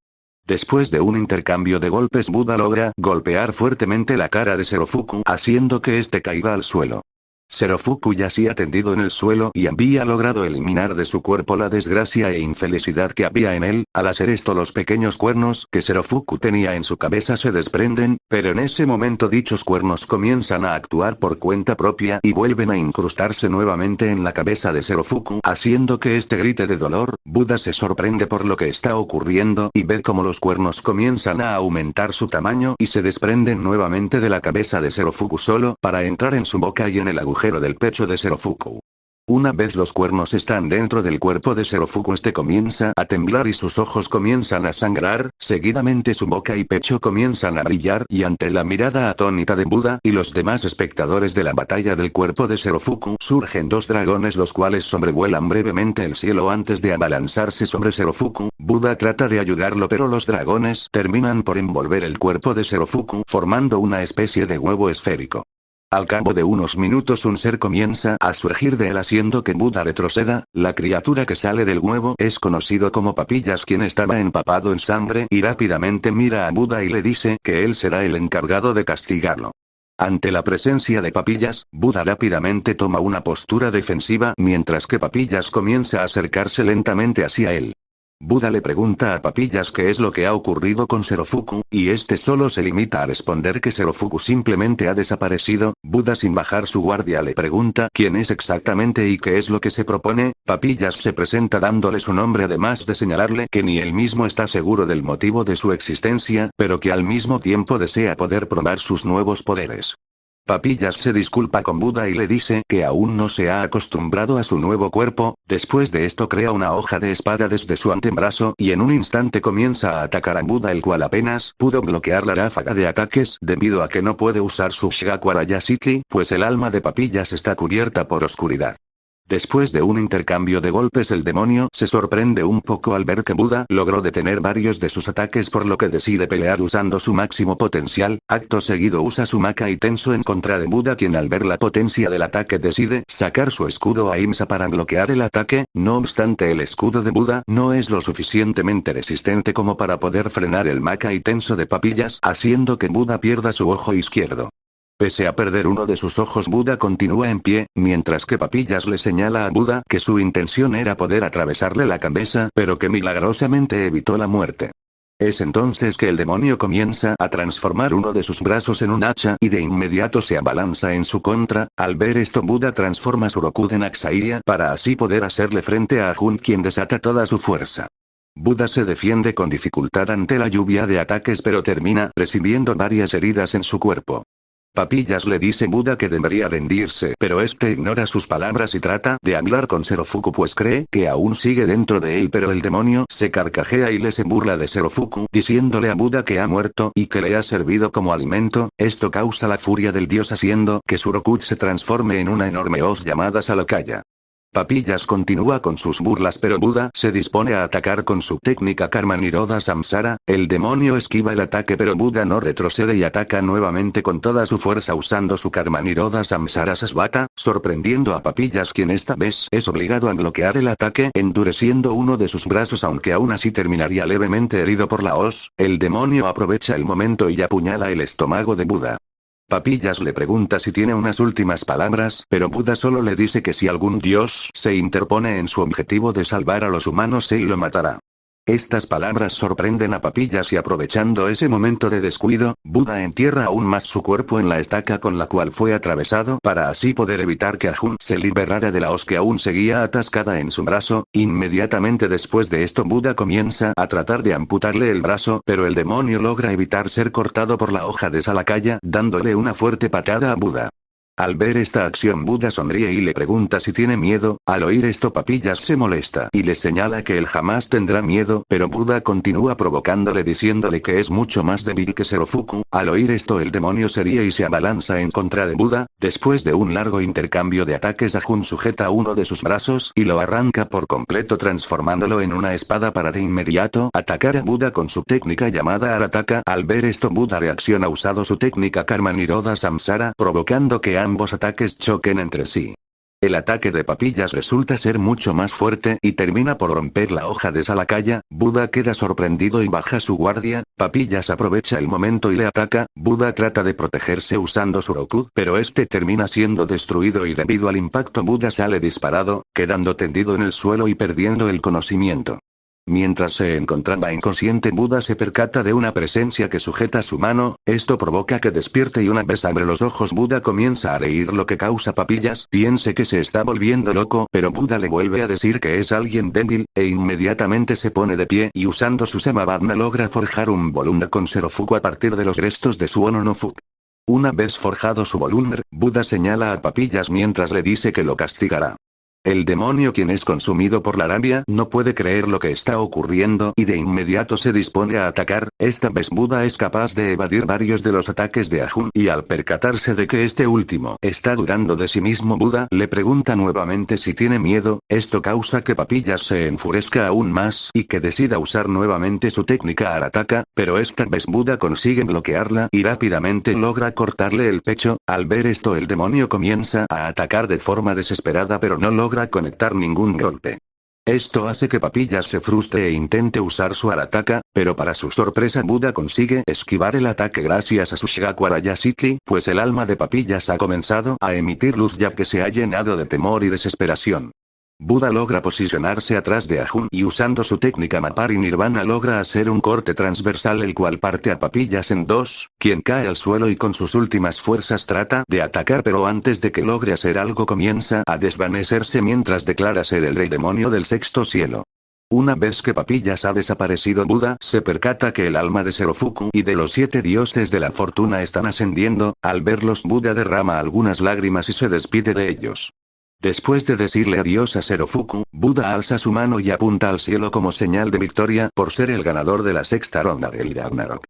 Después de un intercambio de golpes, Buda logra golpear fuertemente la cara de Serofuku, haciendo que este caiga al suelo. Serofuku yacía tendido en el suelo y había logrado eliminar de su cuerpo la desgracia e infelicidad que había en él. Al hacer esto, los pequeños cuernos que Serofuku tenía en su cabeza se desprenden, pero en ese momento dichos cuernos comienzan a actuar por cuenta propia y vuelven a incrustarse nuevamente en la cabeza de Serofuku, haciendo que este grite de dolor. Buda se sorprende por lo que está ocurriendo y ve cómo los cuernos comienzan a aumentar su tamaño y se desprenden nuevamente de la cabeza de Serofuku solo para entrar en su boca y en el agujero del pecho de Serofuku. Una vez los cuernos están dentro del cuerpo de Serofuku, este comienza a temblar y sus ojos comienzan a sangrar. Seguidamente su boca y pecho comienzan a brillar y ante la mirada atónita de Buda y los demás espectadores de la batalla del cuerpo de Serofuku, surgen dos dragones, los cuales sobrevuelan brevemente el cielo antes de abalanzarse sobre Serofuku. Buda trata de ayudarlo, pero los dragones terminan por envolver el cuerpo de Serofuku, formando una especie de huevo esférico. Al cabo de unos minutos, un ser comienza a surgir de él, haciendo que Buda retroceda. La criatura que sale del huevo es conocido como Papillas, quien estaba empapado en sangre y rápidamente mira a Buda y le dice que él será el encargado de castigarlo. Ante la presencia de Papillas, Buda rápidamente toma una postura defensiva mientras que Papillas comienza a acercarse lentamente hacia él. Buda le pregunta a Papillas qué es lo que ha ocurrido con Serofuku, y este solo se limita a responder que Serofuku simplemente ha desaparecido. Buda, sin bajar su guardia, le pregunta quién es exactamente y qué es lo que se propone. Papillas se presenta dándole su nombre, además de señalarle que ni él mismo está seguro del motivo de su existencia, pero que al mismo tiempo desea poder probar sus nuevos poderes. Papillas se disculpa con Buda y le dice que aún no se ha acostumbrado a su nuevo cuerpo. Después de esto crea una hoja de espada desde su antebrazo y en un instante comienza a atacar a Buda, el cual apenas pudo bloquear la ráfaga de ataques debido a que no puede usar su Shigakwara Yashiki, pues el alma de Papillas está cubierta por oscuridad. Después de un intercambio de golpes, el demonio se sorprende un poco al ver que Buda logró detener varios de sus ataques, por lo que decide pelear usando su máximo potencial. Acto seguido usa su Makai Tenso en contra de Buda, quien al ver la potencia del ataque decide sacar su escudo Ahimsa para bloquear el ataque. No obstante, el escudo de Buda no es lo suficientemente resistente como para poder frenar el Makai Tenso de Papillas, haciendo que Buda pierda su ojo izquierdo. Pese a perder uno de sus ojos, Buda continúa en pie, mientras que Papillas le señala a Buda que su intención era poder atravesarle la cabeza, pero que milagrosamente evitó la muerte. Es entonces que el demonio comienza a transformar uno de sus brazos en un hacha y de inmediato se abalanza en su contra. Al ver esto, Buda transforma su Rokugan en Axaiya para así poder hacerle frente a Jun, quien desata toda su fuerza. Buda se defiende con dificultad ante la lluvia de ataques, pero termina recibiendo varias heridas en su cuerpo. Papillas le dice a Buda que debería rendirse, pero este ignora sus palabras y trata de hablar con Serofuku, pues cree que aún sigue dentro de él, pero el demonio se carcajea y le se burla de Serofuku, diciéndole a Buda que ha muerto y que le ha servido como alimento. Esto causa la furia del dios, haciendo que su Rokut se transforme en una enorme hoz llamada Salakaya. Papillas continúa con sus burlas, pero Buda se dispone a atacar con su técnica Karma Nirodha Samsara. El demonio esquiva el ataque, pero Buda no retrocede y ataca nuevamente con toda su fuerza usando su Karma Nirodha Samsara Sasvata, sorprendiendo a Papillas, quien esta vez es obligado a bloquear el ataque endureciendo uno de sus brazos, aunque aún así terminaría levemente herido por la hoz. El demonio aprovecha el momento y apuñala el estómago de Buda. Papillas le pregunta si tiene unas últimas palabras, pero Buda solo le dice que si algún dios se interpone en su objetivo de salvar a los humanos, él lo matará. Estas palabras sorprenden a Papillas y aprovechando ese momento de descuido, Buda entierra aún más su cuerpo en la estaca con la cual fue atravesado para así poder evitar que Ajun se liberara de la hoz que aún seguía atascada en su brazo. Inmediatamente después de esto, Buda comienza a tratar de amputarle el brazo, pero el demonio logra evitar ser cortado por la hoja de Salakaya, dándole una fuerte patada a Buda. Al ver esta acción, Buda sonríe y le pregunta si tiene miedo. Al oír esto, Papillas se molesta y le señala que él jamás tendrá miedo, pero Buda continúa provocándole diciéndole que es mucho más débil que Serofuku. Al oír esto, el demonio se ríe y se abalanza en contra de Buda. Después de un largo intercambio de ataques, Ajun sujeta uno de sus brazos y lo arranca por completo, transformándolo en una espada para de inmediato atacar a Buda con su técnica llamada Arataka. Al ver esto, Buda reacciona usando su técnica Karma Nirodha Samsara, provocando que ambos ataques choquen entre sí. El ataque de Papillas resulta ser mucho más fuerte y termina por romper la hoja de Salakaya. Buda queda sorprendido y baja su guardia. Papillas aprovecha el momento y le ataca. Buda trata de protegerse usando su Roku, pero este termina siendo destruido y debido al impacto Buda sale disparado, quedando tendido en el suelo y perdiendo el conocimiento. Mientras se encontraba inconsciente, Buda se percata de una presencia que sujeta su mano. Esto provoca que despierte y una vez abre los ojos, Buda comienza a reír, lo que causa Papillas piense que se está volviendo loco, pero Buda le vuelve a decir que es alguien débil, e inmediatamente se pone de pie y usando su Samabhadna logra forjar un Volundra con Serofuku a partir de los restos de su Ono-no-Fuku. Una vez forjado su Volundra, Buda señala a Papillas mientras le dice que lo castigará. El demonio, quien es consumido por la rabia, no puede creer lo que está ocurriendo y de inmediato se dispone a atacar. Esta vez Buda es capaz de evadir varios de los ataques de Ajun y al percatarse de que este último está dudando de sí mismo, Buda le pregunta nuevamente si tiene miedo. Esto causa que Papillas se enfurezca aún más y que decida usar nuevamente su técnica Arataka, pero esta vez Buda consigue bloquearla y rápidamente logra cortarle el pecho. Al ver esto, el demonio comienza a atacar de forma desesperada, pero no logra conectar ningún golpe. Esto hace que Papillas se frustre e intente usar su Arataka, pero para su sorpresa Buda consigue esquivar el ataque gracias a su Shigakwara Yashiki, pues el alma de Papillas ha comenzado a emitir luz ya que se ha llenado de temor y desesperación. Buda logra posicionarse atrás de Ajun y usando su técnica Mapari Nirvana logra hacer un corte transversal, el cual parte a Papillas en dos, quien cae al suelo y con sus últimas fuerzas trata de atacar, pero antes de que logre hacer algo comienza a desvanecerse mientras declara ser el rey demonio del sexto cielo. Una vez que Papillas ha desaparecido, Buda se percata que el alma de Serofuku y de los 7 dioses de la fortuna están ascendiendo. Al verlos, Buda derrama algunas lágrimas y se despide de ellos. Después de decirle adiós a Serofuku, Buda alza su mano y apunta al cielo como señal de victoria por ser el ganador de la sexta ronda del Ragnarok.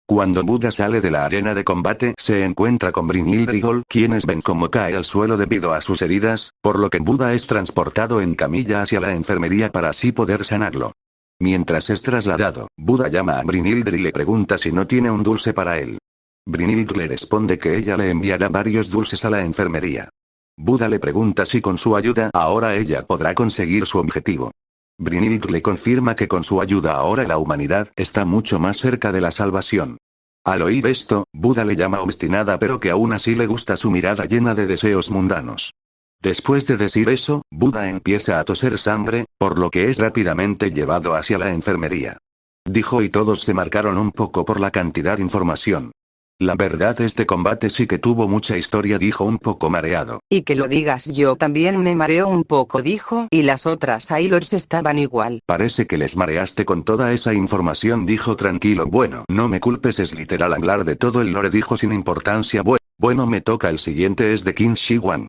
Cuando Buda sale de la arena de combate, se encuentra con Brynhilde y Gol, quienes ven cómo cae al suelo debido a sus heridas, por lo que Buda es transportado en camilla hacia la enfermería para así poder sanarlo. Mientras es trasladado, Buda llama a Brynhilde y le pregunta si no tiene un dulce para él. Brynhilde le responde que ella le enviará varios dulces a la enfermería. Buda le pregunta si con su ayuda ahora ella podrá conseguir su objetivo. Brynhilde le confirma que con su ayuda ahora la humanidad está mucho más cerca de la salvación. Al oír esto, Buda le llama obstinada, pero que aún así le gusta su mirada llena de deseos mundanos. Después de decir eso, Buda empieza a toser sangre, por lo que es rápidamente llevado hacia la enfermería. Dijo y todos se marcaron un poco por la cantidad de información. La verdad, este combate sí que tuvo mucha historia, dijo un poco mareado. Y que lo digas, yo también me mareo un poco, dijo, y las otras Sailors estaban igual. Parece que les mareaste con toda esa información, dijo tranquilo. Bueno, no me culpes, es literal hablar de todo el lore, dijo sin importancia. Bueno, me toca, el siguiente es de Qin Shi Huang.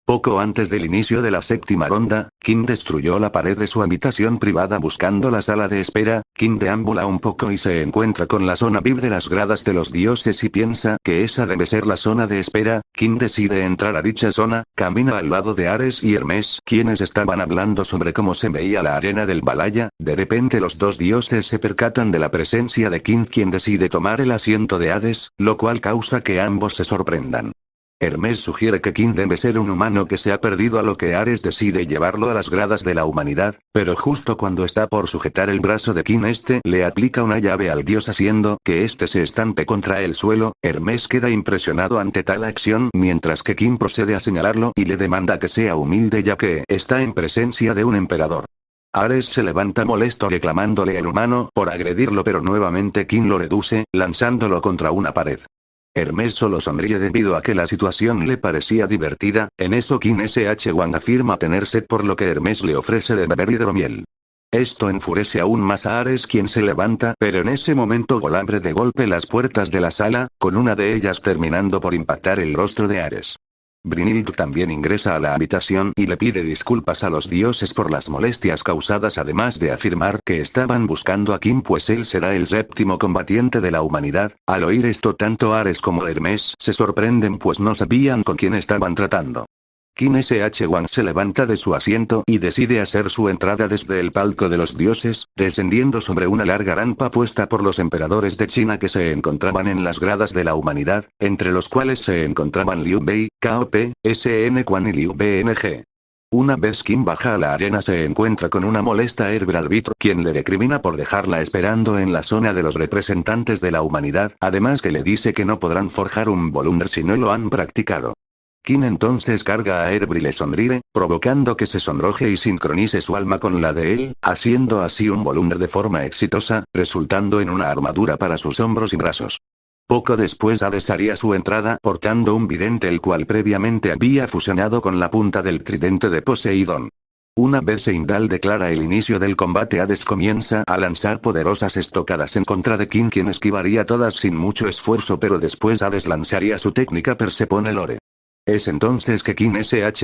Poco antes del inicio de la séptima ronda, Qin destruyó la pared de su habitación privada buscando la sala de espera. Qin deambula un poco y se encuentra con la zona VIP de las gradas de los dioses y piensa que esa debe ser la zona de espera. Qin decide entrar a dicha zona, camina al lado de Ares y Hermes, quienes estaban hablando sobre cómo se veía la arena del Valhalla. De repente los dos dioses se percatan de la presencia de Qin, quien decide tomar el asiento de Hades, lo cual causa que ambos se sorprendan. Hermes sugiere que Qin debe ser un humano que se ha perdido, a lo que Ares decide llevarlo a las gradas de la humanidad, pero justo cuando está por sujetar el brazo de Qin, le aplica una llave al dios haciendo que se estampe contra el suelo. Hermes queda impresionado ante tal acción, mientras que Qin procede a señalarlo y le demanda que sea humilde ya que está en presencia de un emperador. Ares se levanta molesto reclamándole al humano por agredirlo, pero nuevamente Qin lo reduce, lanzándolo contra una pared. Hermes solo sonríe debido a que la situación le parecía divertida. En eso Qin Huang afirma tener sed, por lo que Hermes le ofrece de beber hidromiel. Esto enfurece aún más a Ares, quien se levanta, pero en ese momento Gol abre de golpe las puertas de la sala, con una de ellas terminando por impactar el rostro de Ares. Brynhilde también ingresa a la habitación y le pide disculpas a los dioses por las molestias causadas, además de afirmar que estaban buscando a Qin pues él será el séptimo combatiente de la humanidad. Al oír esto, tanto Ares como Hermes se sorprenden pues no sabían con quién estaban tratando. Qin Huang se levanta de su asiento y decide hacer su entrada desde el palco de los dioses, descendiendo sobre una larga rampa puesta por los emperadores de China que se encontraban en las gradas de la humanidad, entre los cuales se encontraban Liu Bei, KOP, SN Quan y Liu BNG. Una vez Qin baja a la arena, se encuentra con una molesta Herber Arbitro, quien le recrimina por dejarla esperando en la zona de los representantes de la humanidad, además que le dice que no podrán forjar un Volunder si no lo han practicado. Qin entonces carga a Herber y le sonríe, provocando que se sonroje y sincronice su alma con la de él, haciendo así un Volunder de forma exitosa, resultando en una armadura para sus hombros y brazos. Poco después Hades haría su entrada portando un vidente, el cual previamente había fusionado con la punta del tridente de Poseidón. Una vez Heimdall declara el inicio del combate, Hades comienza a lanzar poderosas estocadas en contra de Qin, quien esquivaría todas sin mucho esfuerzo, pero después Hades lanzaría su técnica Persepone Lore. Es entonces que Qin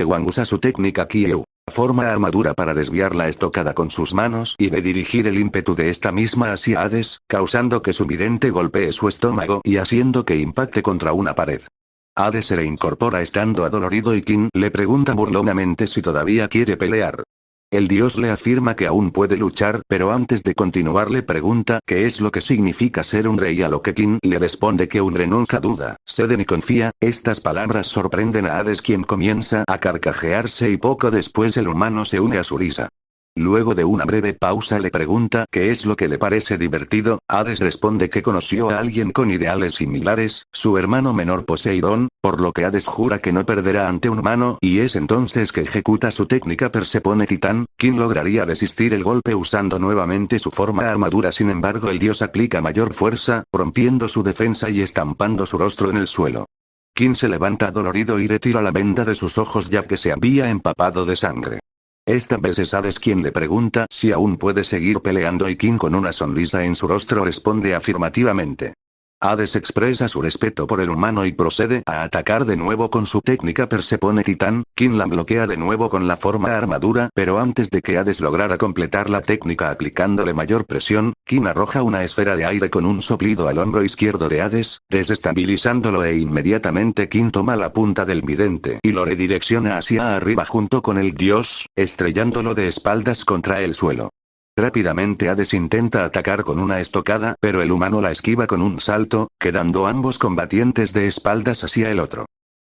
Huang usa su técnica Kyu. Forma armadura para desviar la estocada con sus manos y de dirigir el ímpetu de esta misma hacia Hades, causando que su vidente golpee su estómago y haciendo que impacte contra una pared. Hades se reincorpora estando adolorido y Qin le pregunta burlonamente si todavía quiere pelear. El dios le afirma que aún puede luchar, pero antes de continuar le pregunta qué es lo que significa ser un rey, a lo que Qin le responde que un rey nunca duda, cede ni confía. Estas palabras sorprenden a Hades, quien comienza a carcajearse y poco después el humano se une a su risa. Luego de una breve pausa le pregunta qué es lo que le parece divertido. Hades responde que conoció a alguien con ideales similares, su hermano menor Poseidón, por lo que Hades jura que no perderá ante un humano, y es entonces que ejecuta su técnica Persepone Titán. Qin lograría resistir el golpe usando nuevamente su forma armadura, sin embargo el dios aplica mayor fuerza, rompiendo su defensa y estampando su rostro en el suelo. Qin se levanta dolorido y retira la venda de sus ojos ya que se había empapado de sangre. Esta vez es Hades quien le pregunta si aún puede seguir peleando y King con una sonrisa en su rostro responde afirmativamente. Hades expresa su respeto por el humano y procede a atacar de nuevo con su técnica Persepone Titán. King la bloquea de nuevo con la forma armadura, pero antes de que Hades lograra completar la técnica aplicándole mayor presión, King arroja una esfera de aire con un soplido al hombro izquierdo de Hades, desestabilizándolo e inmediatamente King toma la punta del vidente y lo redirecciona hacia arriba junto con el dios, estrellándolo de espaldas contra el suelo. Rápidamente Hades intenta atacar con una estocada, pero el humano la esquiva con un salto, quedando ambos combatientes de espaldas hacia el otro.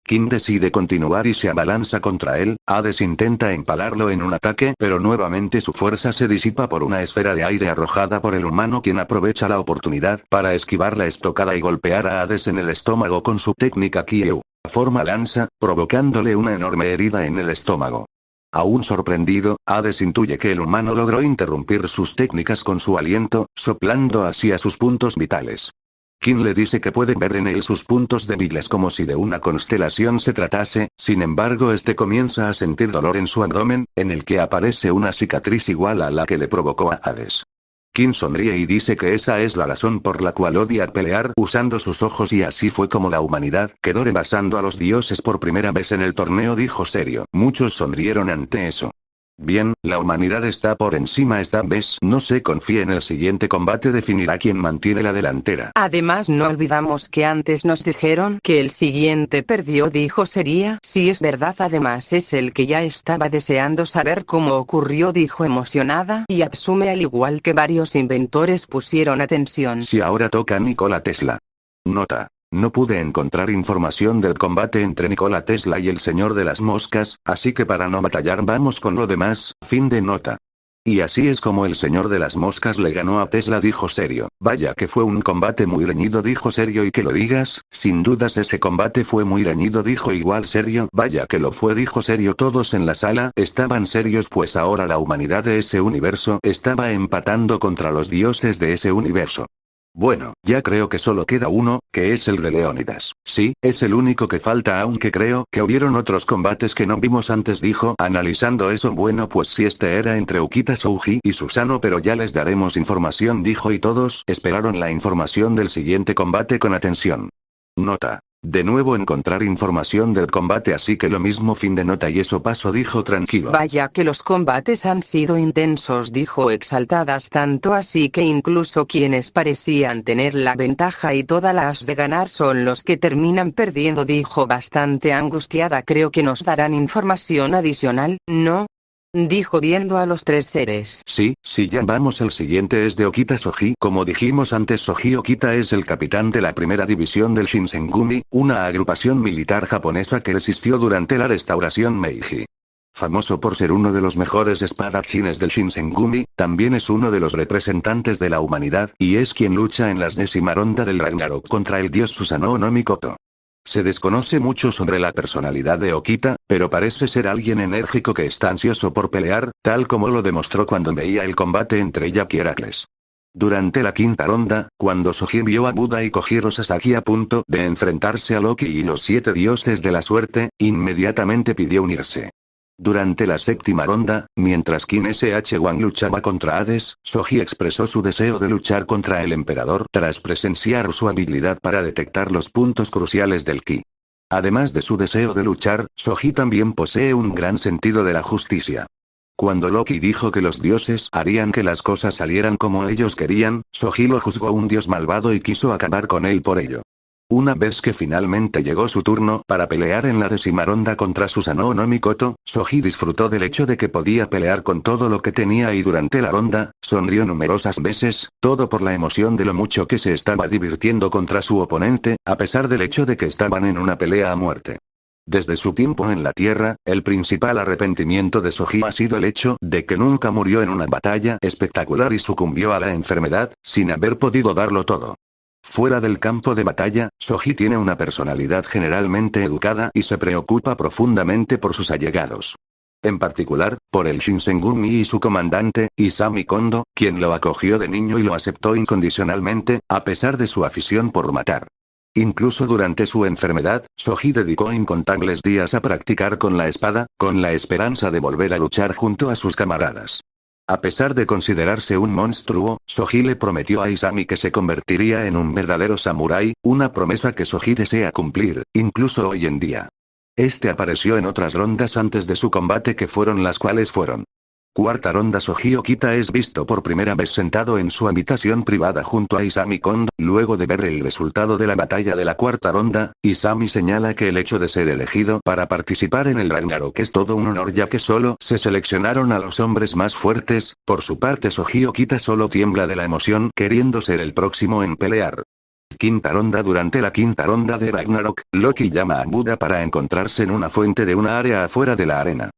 King decide continuar y se abalanza contra él. Hades intenta empalarlo en un ataque, pero nuevamente su fuerza se disipa por una esfera de aire arrojada por el humano, quien aprovecha la oportunidad para esquivar la estocada y golpear a Hades en el estómago con su técnica Kyu. Forma lanza, provocándole una enorme herida en el estómago. Aún sorprendido, Hades intuye que el humano logró interrumpir sus técnicas con su aliento, soplando hacia sus puntos vitales. King le dice que puede ver en él sus puntos débiles como si de una constelación se tratase, sin embargo este comienza a sentir dolor en su abdomen, en el que aparece una cicatriz igual a la que le provocó a Hades. King sonríe y dice que esa es la razón por la cual odia pelear usando sus ojos y así fue como la humanidad quedó rebasando a los dioses por primera vez en el torneo, dijo serio. Muchos sonrieron ante eso. Bien, la humanidad está por encima esta vez. No se confía en el siguiente combate definirá quién mantiene la delantera. Además no olvidamos que antes nos dijeron que el siguiente perdió, dijo Seria. Si es verdad, además es el que ya estaba deseando saber cómo ocurrió, dijo emocionada, y Absume al igual que varios inventores pusieron atención. Si ahora toca Nikola Tesla. Nota. No pude encontrar información del combate entre Nikola Tesla y el señor de las moscas, así que para no batallar vamos con lo demás. Fin de nota. Y así es como el señor de las moscas le ganó a Tesla, dijo serio. Vaya que fue un combate muy reñido, dijo serio. Y que lo digas, sin dudas ese combate fue muy reñido, dijo igual serio. Vaya que lo fue, dijo serio. Todos en la sala estaban serios, pues ahora la humanidad de ese universo estaba empatando contra los dioses de ese universo. Bueno, ya creo que solo queda uno, que es el de Leónidas. Sí, es el único que falta, aunque creo que hubieron otros combates que no vimos antes, dijo, analizando eso. Bueno, pues si este era entre Ukita Souji y Susano, pero ya les daremos información, dijo, y todos esperaron la información del siguiente combate con atención. Nota. De nuevo encontrar información del combate, así que lo mismo. Fin de nota. Y eso pasó, dijo tranquilo. Vaya que los combates han sido intensos, dijo exaltadas, tanto así que incluso quienes parecían tener la ventaja y todas las de ganar son los que terminan perdiendo, dijo bastante angustiada. Creo que nos darán información adicional, ¿no? Dijo viendo a los tres seres. Sí, ya vamos. El siguiente es de Okita Soji. Como dijimos antes, Soji Okita es el capitán de la primera división del Shinsengumi, una agrupación militar japonesa que existió durante la restauración Meiji. Famoso por ser uno de los mejores espadachines del Shinsengumi, también es uno de los representantes de la humanidad, y es quien lucha en la 10ª ronda del Ragnarok contra el dios Susanoo no Mikoto. Se desconoce mucho sobre la personalidad de Okita, pero parece ser alguien enérgico que está ansioso por pelear, tal como lo demostró cuando veía el combate entre Jack y Heracles. Durante la 5ª ronda, cuando Soji vio a Buda y Kojiro Sasaki a punto de enfrentarse a Loki y los 7 dioses de la suerte, inmediatamente pidió unirse. Durante la 7ª ronda, mientras Qin Sh-Wang luchaba contra Hades, Soji expresó su deseo de luchar contra el emperador tras presenciar su habilidad para detectar los puntos cruciales del Ki. Además de su deseo de luchar, Soji también posee un gran sentido de la justicia. Cuando Loki dijo que los dioses harían que las cosas salieran como ellos querían, Soji lo juzgó un dios malvado y quiso acabar con él por ello. Una vez que finalmente llegó su turno para pelear en la 10ª ronda contra Susanoo no Mikoto, Soji disfrutó del hecho de que podía pelear con todo lo que tenía y durante la ronda, sonrió numerosas veces, todo por la emoción de lo mucho que se estaba divirtiendo contra su oponente, a pesar del hecho de que estaban en una pelea a muerte. Desde su tiempo en la Tierra, el principal arrepentimiento de Soji ha sido el hecho de que nunca murió en una batalla espectacular y sucumbió a la enfermedad, sin haber podido darlo todo. Fuera del campo de batalla, Soji tiene una personalidad generalmente educada y se preocupa profundamente por sus allegados. En particular, por el Shinsengumi y su comandante, Isami Kondo, quien lo acogió de niño y lo aceptó incondicionalmente, a pesar de su afición por matar. Incluso durante su enfermedad, Soji dedicó incontables días a practicar con la espada, con la esperanza de volver a luchar junto a sus camaradas. A pesar de considerarse un monstruo, Soji le prometió a Isami que se convertiría en un verdadero samurái, una promesa que Soji desea cumplir, incluso hoy en día. Este apareció en otras rondas antes de su combate que fueron las cuales fueron. Cuarta ronda. Soji Okita es visto por primera vez sentado en su habitación privada junto a Isami Kondo. Luego de ver el resultado de la batalla de la cuarta ronda, Isami señala que el hecho de ser elegido para participar en el Ragnarok es todo un honor ya que solo se seleccionaron a los hombres más fuertes. Por su parte Soji Okita solo tiembla de la emoción queriendo ser el próximo en pelear. Quinta ronda. Durante la quinta ronda de Ragnarok, Loki llama a Buda para encontrarse en una fuente de una área afuera de la arena.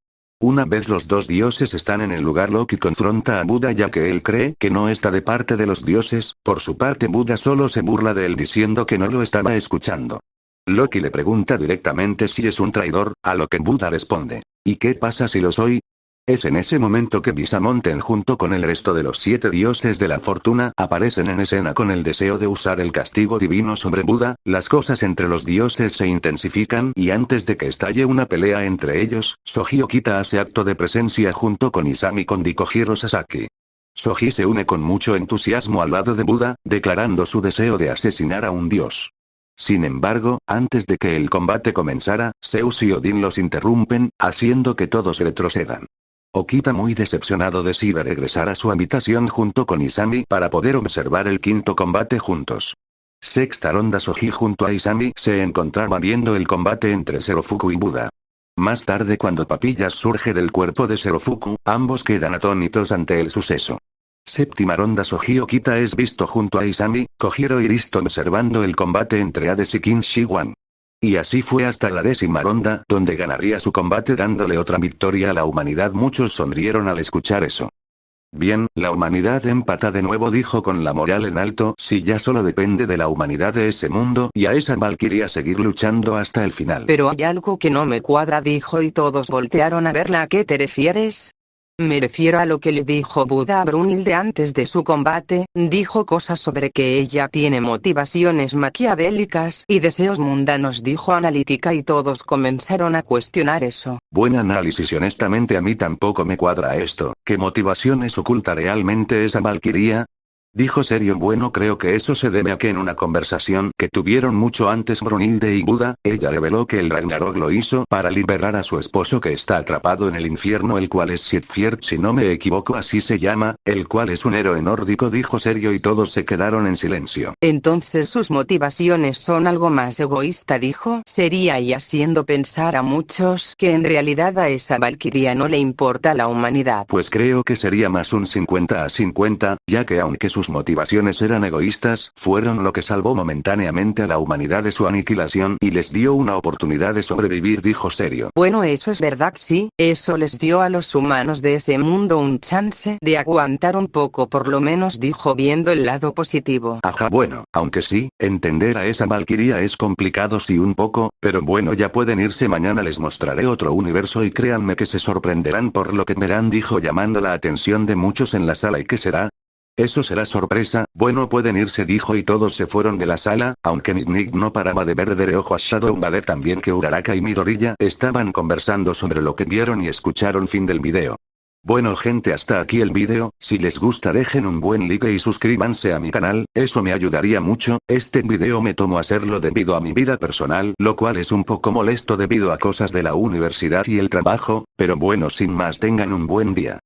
Una vez los dos dioses están en el lugar, Loki confronta a Buda ya que él cree que no está de parte de los dioses. Por su parte Buda solo se burla de él diciendo que no lo estaba escuchando. Loki le pregunta directamente si es un traidor, a lo que Buda responde: ¿y qué pasa si lo soy? Es en ese momento que Visamonten junto con el resto de los 7 dioses de la fortuna aparecen en escena con el deseo de usar el castigo divino sobre Buda. Las cosas entre los dioses se intensifican y antes de que estalle una pelea entre ellos, Soji Okita hace acto de presencia junto con Isami Kondo y Kojiro Sasaki. Soji se une con mucho entusiasmo al lado de Buda, declarando su deseo de asesinar a un dios. Sin embargo, antes de que el combate comenzara, Zeus y Odín los interrumpen, haciendo que todos retrocedan. Okita, muy decepcionado, decide regresar a su habitación junto con Isami para poder observar el quinto combate juntos. Sexta ronda. Soji junto a Isami se encontraba viendo el combate entre Zerofuku y Buda. Más tarde, cuando Papillas surge del cuerpo de Zerofuku, ambos quedan atónitos ante el suceso. Séptima ronda. Soji Okita es visto junto a Isami, Kojiro y Risto observando el combate entre Hades y King Shiwan. Y así fue hasta la 10ª ronda, donde ganaría su combate dándole otra victoria a la humanidad. Muchos sonrieron al escuchar eso. Bien, la humanidad empata de nuevo, dijo con la moral en alto. Si ya solo depende de la humanidad de ese mundo y a esa Valkyria seguir luchando hasta el final. Pero hay algo que no me cuadra, dijo, y todos voltearon a verla. ¿A qué te refieres? Me refiero a lo que le dijo Buda a Brunhilde antes de su combate. Dijo cosas sobre que ella tiene motivaciones maquiavélicas y deseos mundanos, dijo analítica, y todos comenzaron a cuestionar eso. Buen análisis, y honestamente a mí tampoco me cuadra esto. ¿Qué motivaciones oculta realmente esa Valkyria? Dijo serio. Bueno, creo que eso se debe a que en una conversación que tuvieron mucho antes Brunhilde y Buda, ella reveló que el Ragnarok lo hizo para liberar a su esposo que está atrapado en el infierno, el cual es Sitfjord, si no me equivoco así se llama, el cual es un héroe nórdico, dijo serio, y todos se quedaron en silencio. Entonces sus motivaciones son algo más egoísta, dijo seria, y haciendo pensar a muchos que en realidad a esa Valkyria no le importa la humanidad. Pues creo que sería más un 50-50, ya que aunque sus motivaciones eran egoístas, fueron lo que salvó momentáneamente a la humanidad de su aniquilación y les dio una oportunidad de sobrevivir, dijo serio. Bueno, eso es verdad, sí, eso les dio a los humanos de ese mundo un chance de aguantar un poco por lo menos, dijo viendo el lado positivo. Ajá, bueno, aunque sí, entender a esa Valkyria es complicado, sí, un poco, pero bueno, ya pueden irse, mañana les mostraré otro universo y créanme que se sorprenderán por lo que verán, dijo llamando la atención de muchos en la sala. ¿Y qué será? Eso será sorpresa. Bueno, pueden irse, dijo, y todos se fueron de la sala, aunque Nick no paraba de ver de reojo a Shadow Bade, también que Uraraka y Midoriya estaban conversando sobre lo que vieron y escucharon. Fin del video. Bueno gente, hasta aquí el video. Si les gusta dejen un buen like y suscríbanse a mi canal, eso me ayudaría mucho. Este video me tomo hacerlo debido a mi vida personal, lo cual es un poco molesto debido a cosas de la universidad y el trabajo, pero bueno, sin más, tengan un buen día.